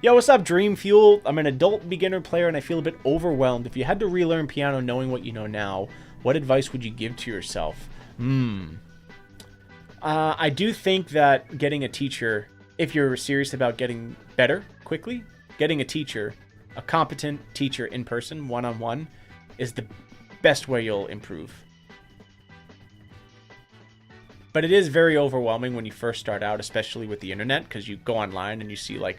Yo, what's up, Dream Fuel? I'm an adult beginner player and I feel a bit overwhelmed. If you had to relearn piano knowing what you know now, what advice would you give to yourself? I do think that getting a teacher, if you're serious about getting better quickly, getting a teacher, a competent teacher in person, one-on-one, is the best way you'll improve. But it is very overwhelming when you first start out, especially with the internet, because you go online and you see like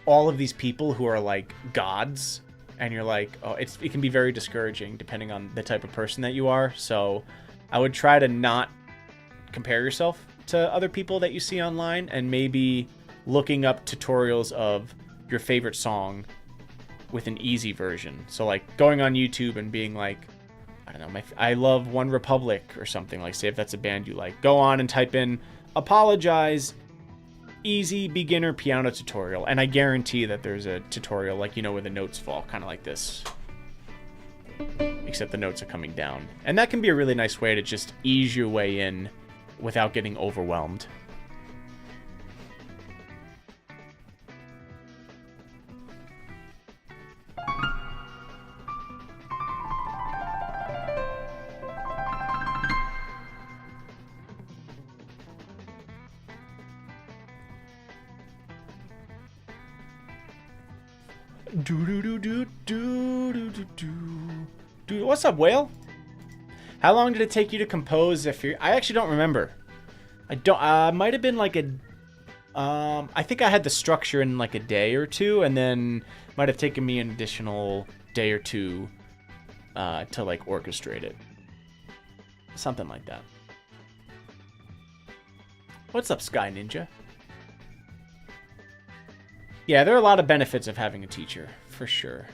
all of these people who are like gods, and you're like, oh, it can be very discouraging depending on the type of person that you are. So I would try to not compare yourself to other people that you see online, and maybe looking up tutorials of your favorite song with an easy version. So like going on YouTube and being like, I don't know, I love One Republic or something, like say if that's a band you like, go on and type in Apologize easy beginner piano tutorial, and I guarantee that there's a tutorial like, you know, where the notes fall kind of like this, except the notes are coming down, and that can be a really nice way to just ease your way in without getting overwhelmed. Dude, what's up, Whale? How long did it take you to compose? I actually don't remember. I don't. Might have been like a. I think I had the structure in like a day or two, and then might have taken me an additional day or two to like orchestrate it. Something like that. What's up, Sky Ninja? Yeah, there are a lot of benefits of having a teacher, for sure.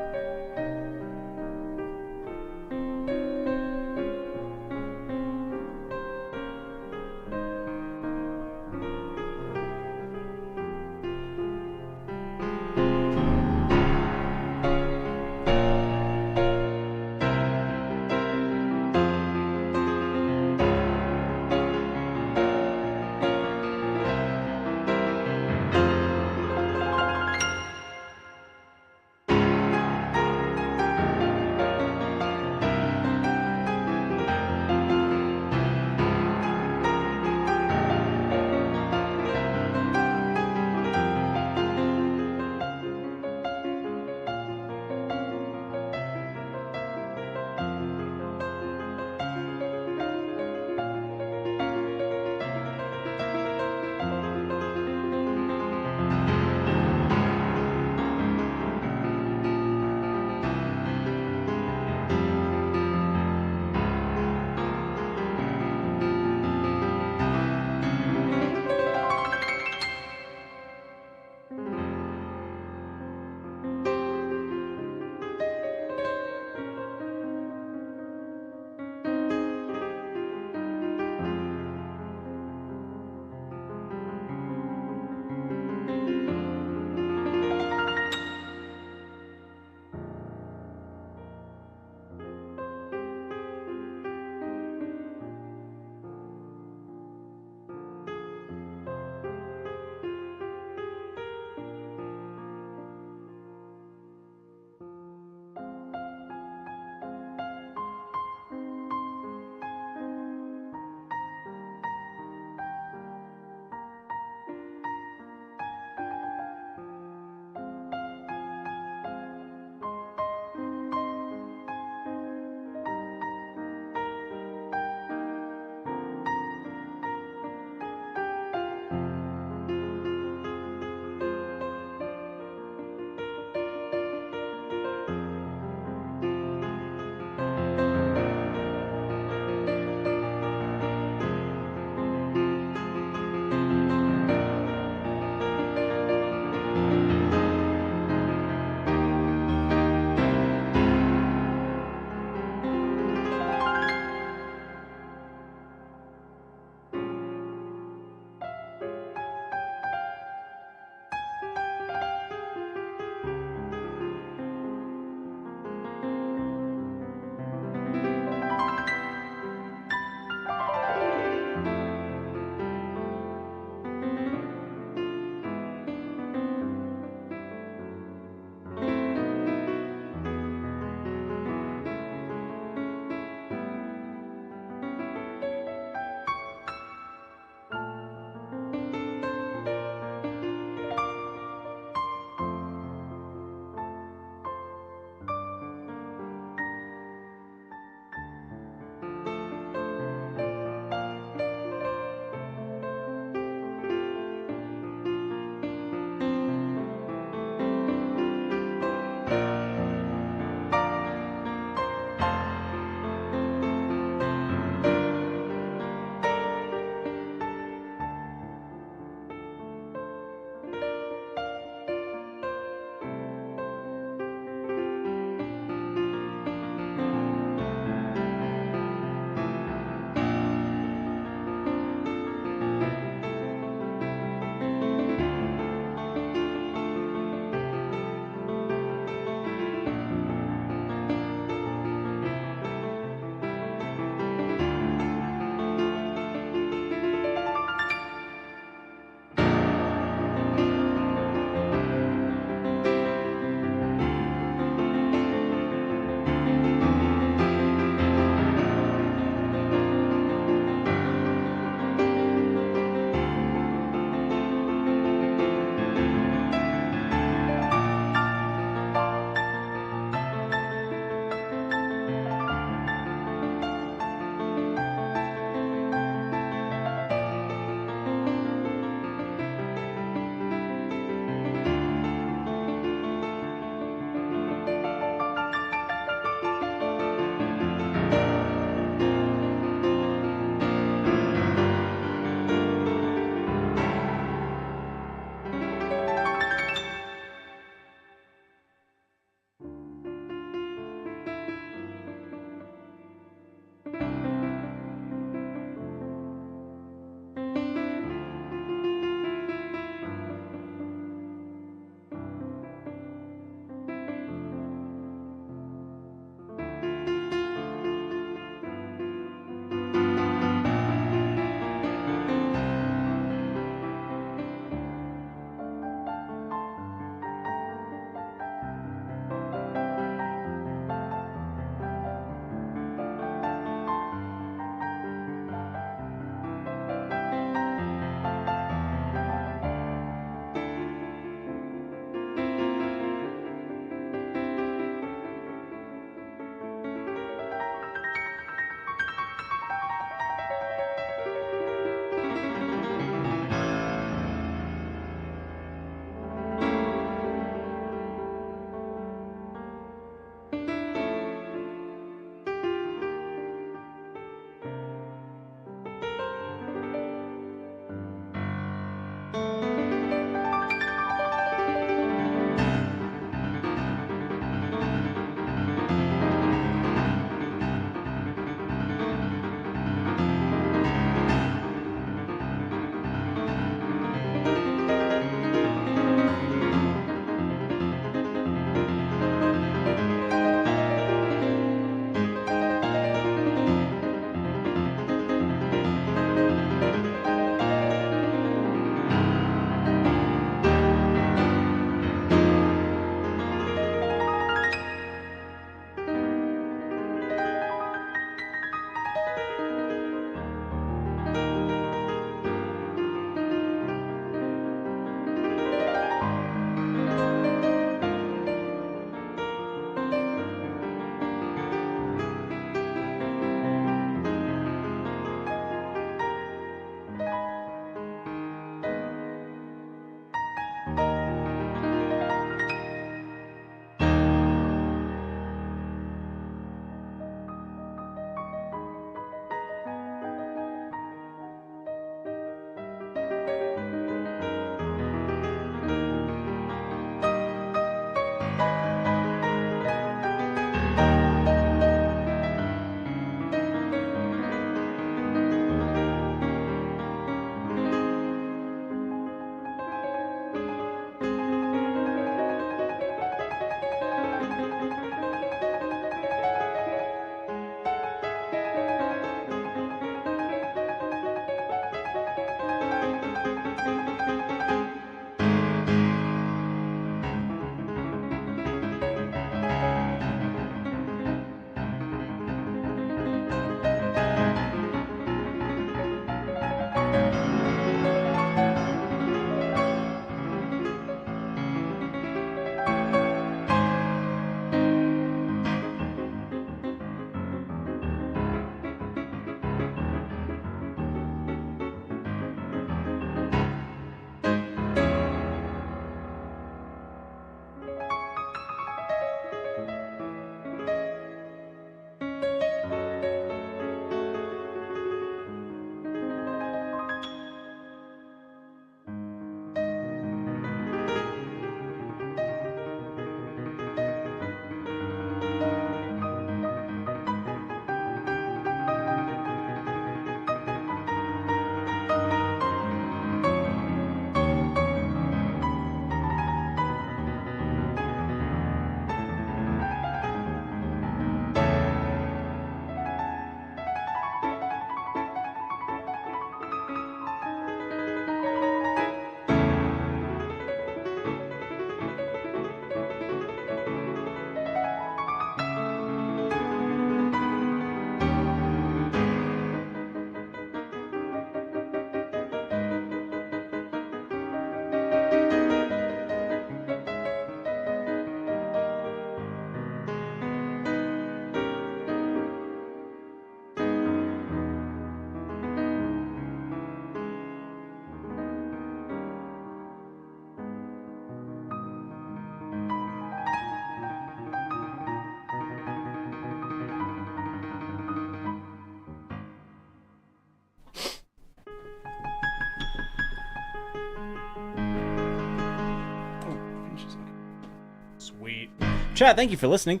Chat, thank you for listening.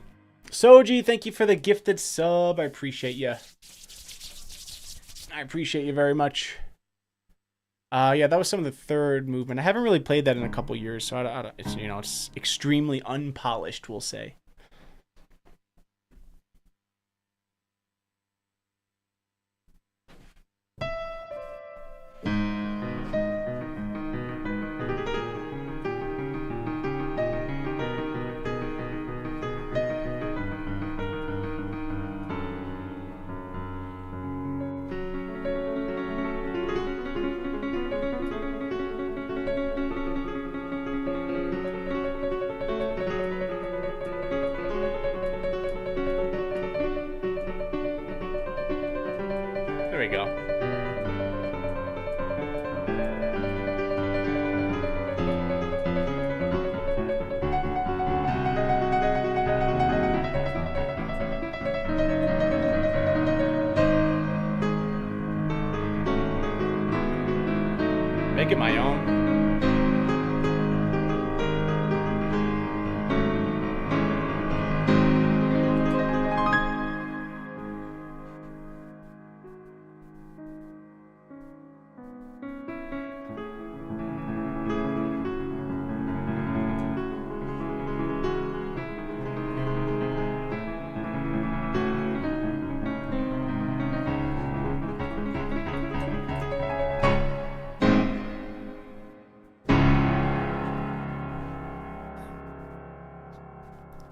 Soji, thank you for the gifted sub. I appreciate you. I appreciate you very much. Yeah, that was some of the third movement. I haven't really played that in a couple years, so it's, you know, it's extremely unpolished, we'll say. Make it my own.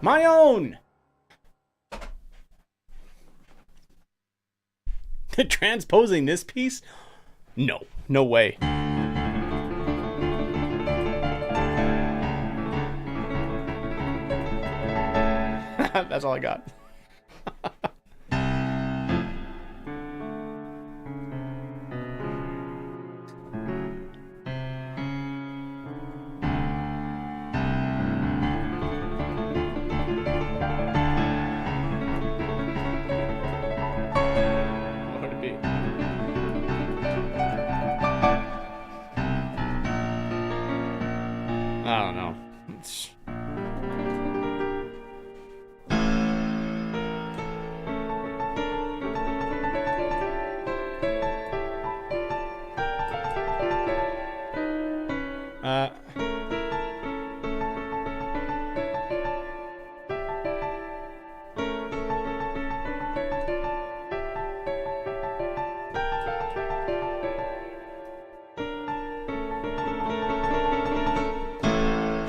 My own! Transposing this piece? No. No way. That's all I got.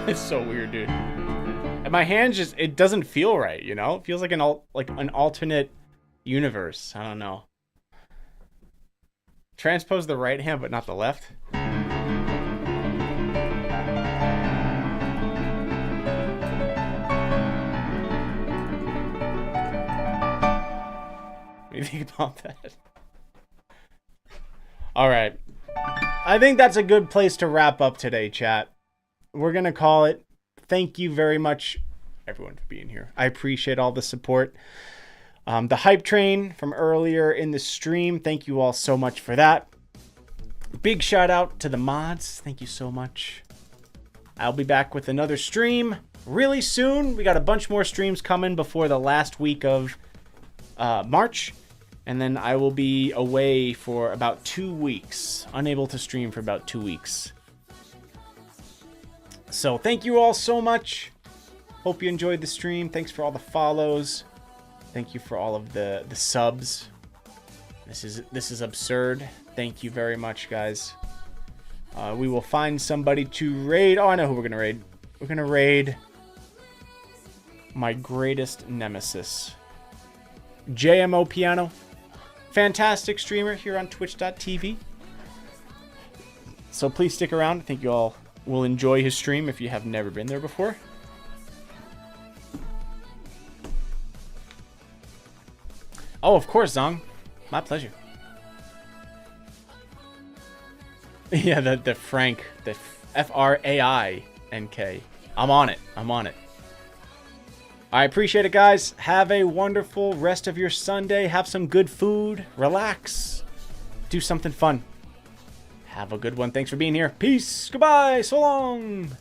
It's so weird, dude. And my hand just, it doesn't feel right, you know? It feels like an alternate universe. I don't know. Transpose the right hand, but not the left. What do you think about that? All right. I think that's a good place to wrap up today, chat. We're going to call it. Thank you very much, everyone, for being here. I appreciate all the support. The hype train from earlier in the stream, thank you all so much for that. Big shout out to the mods. Thank you so much. I'll be back with another stream really soon. We got a bunch more streams coming before the last week of March. And then I will be away for about 2 weeks. Unable to stream for about 2 weeks. So thank you all so much. Hope you enjoyed the stream. Thanks for all the follows. Thank you for all of the subs. This is absurd. Thank you very much, guys. We will find somebody to raid. Oh, I know who we're gonna raid. We're gonna raid my greatest nemesis, JMO Piano. Fantastic streamer here on twitch.tv. So please stick around. I think you all will enjoy his stream if you have never been there before. Oh, of course, Zong. My pleasure. Yeah, the Frank, the F-R-A-I-N-K. I'm on it. I'm on it. I appreciate it, guys. Have a wonderful rest of your Sunday. Have some good food. Relax. Do something fun. Have a good one. Thanks for being here. Peace. Goodbye. So long.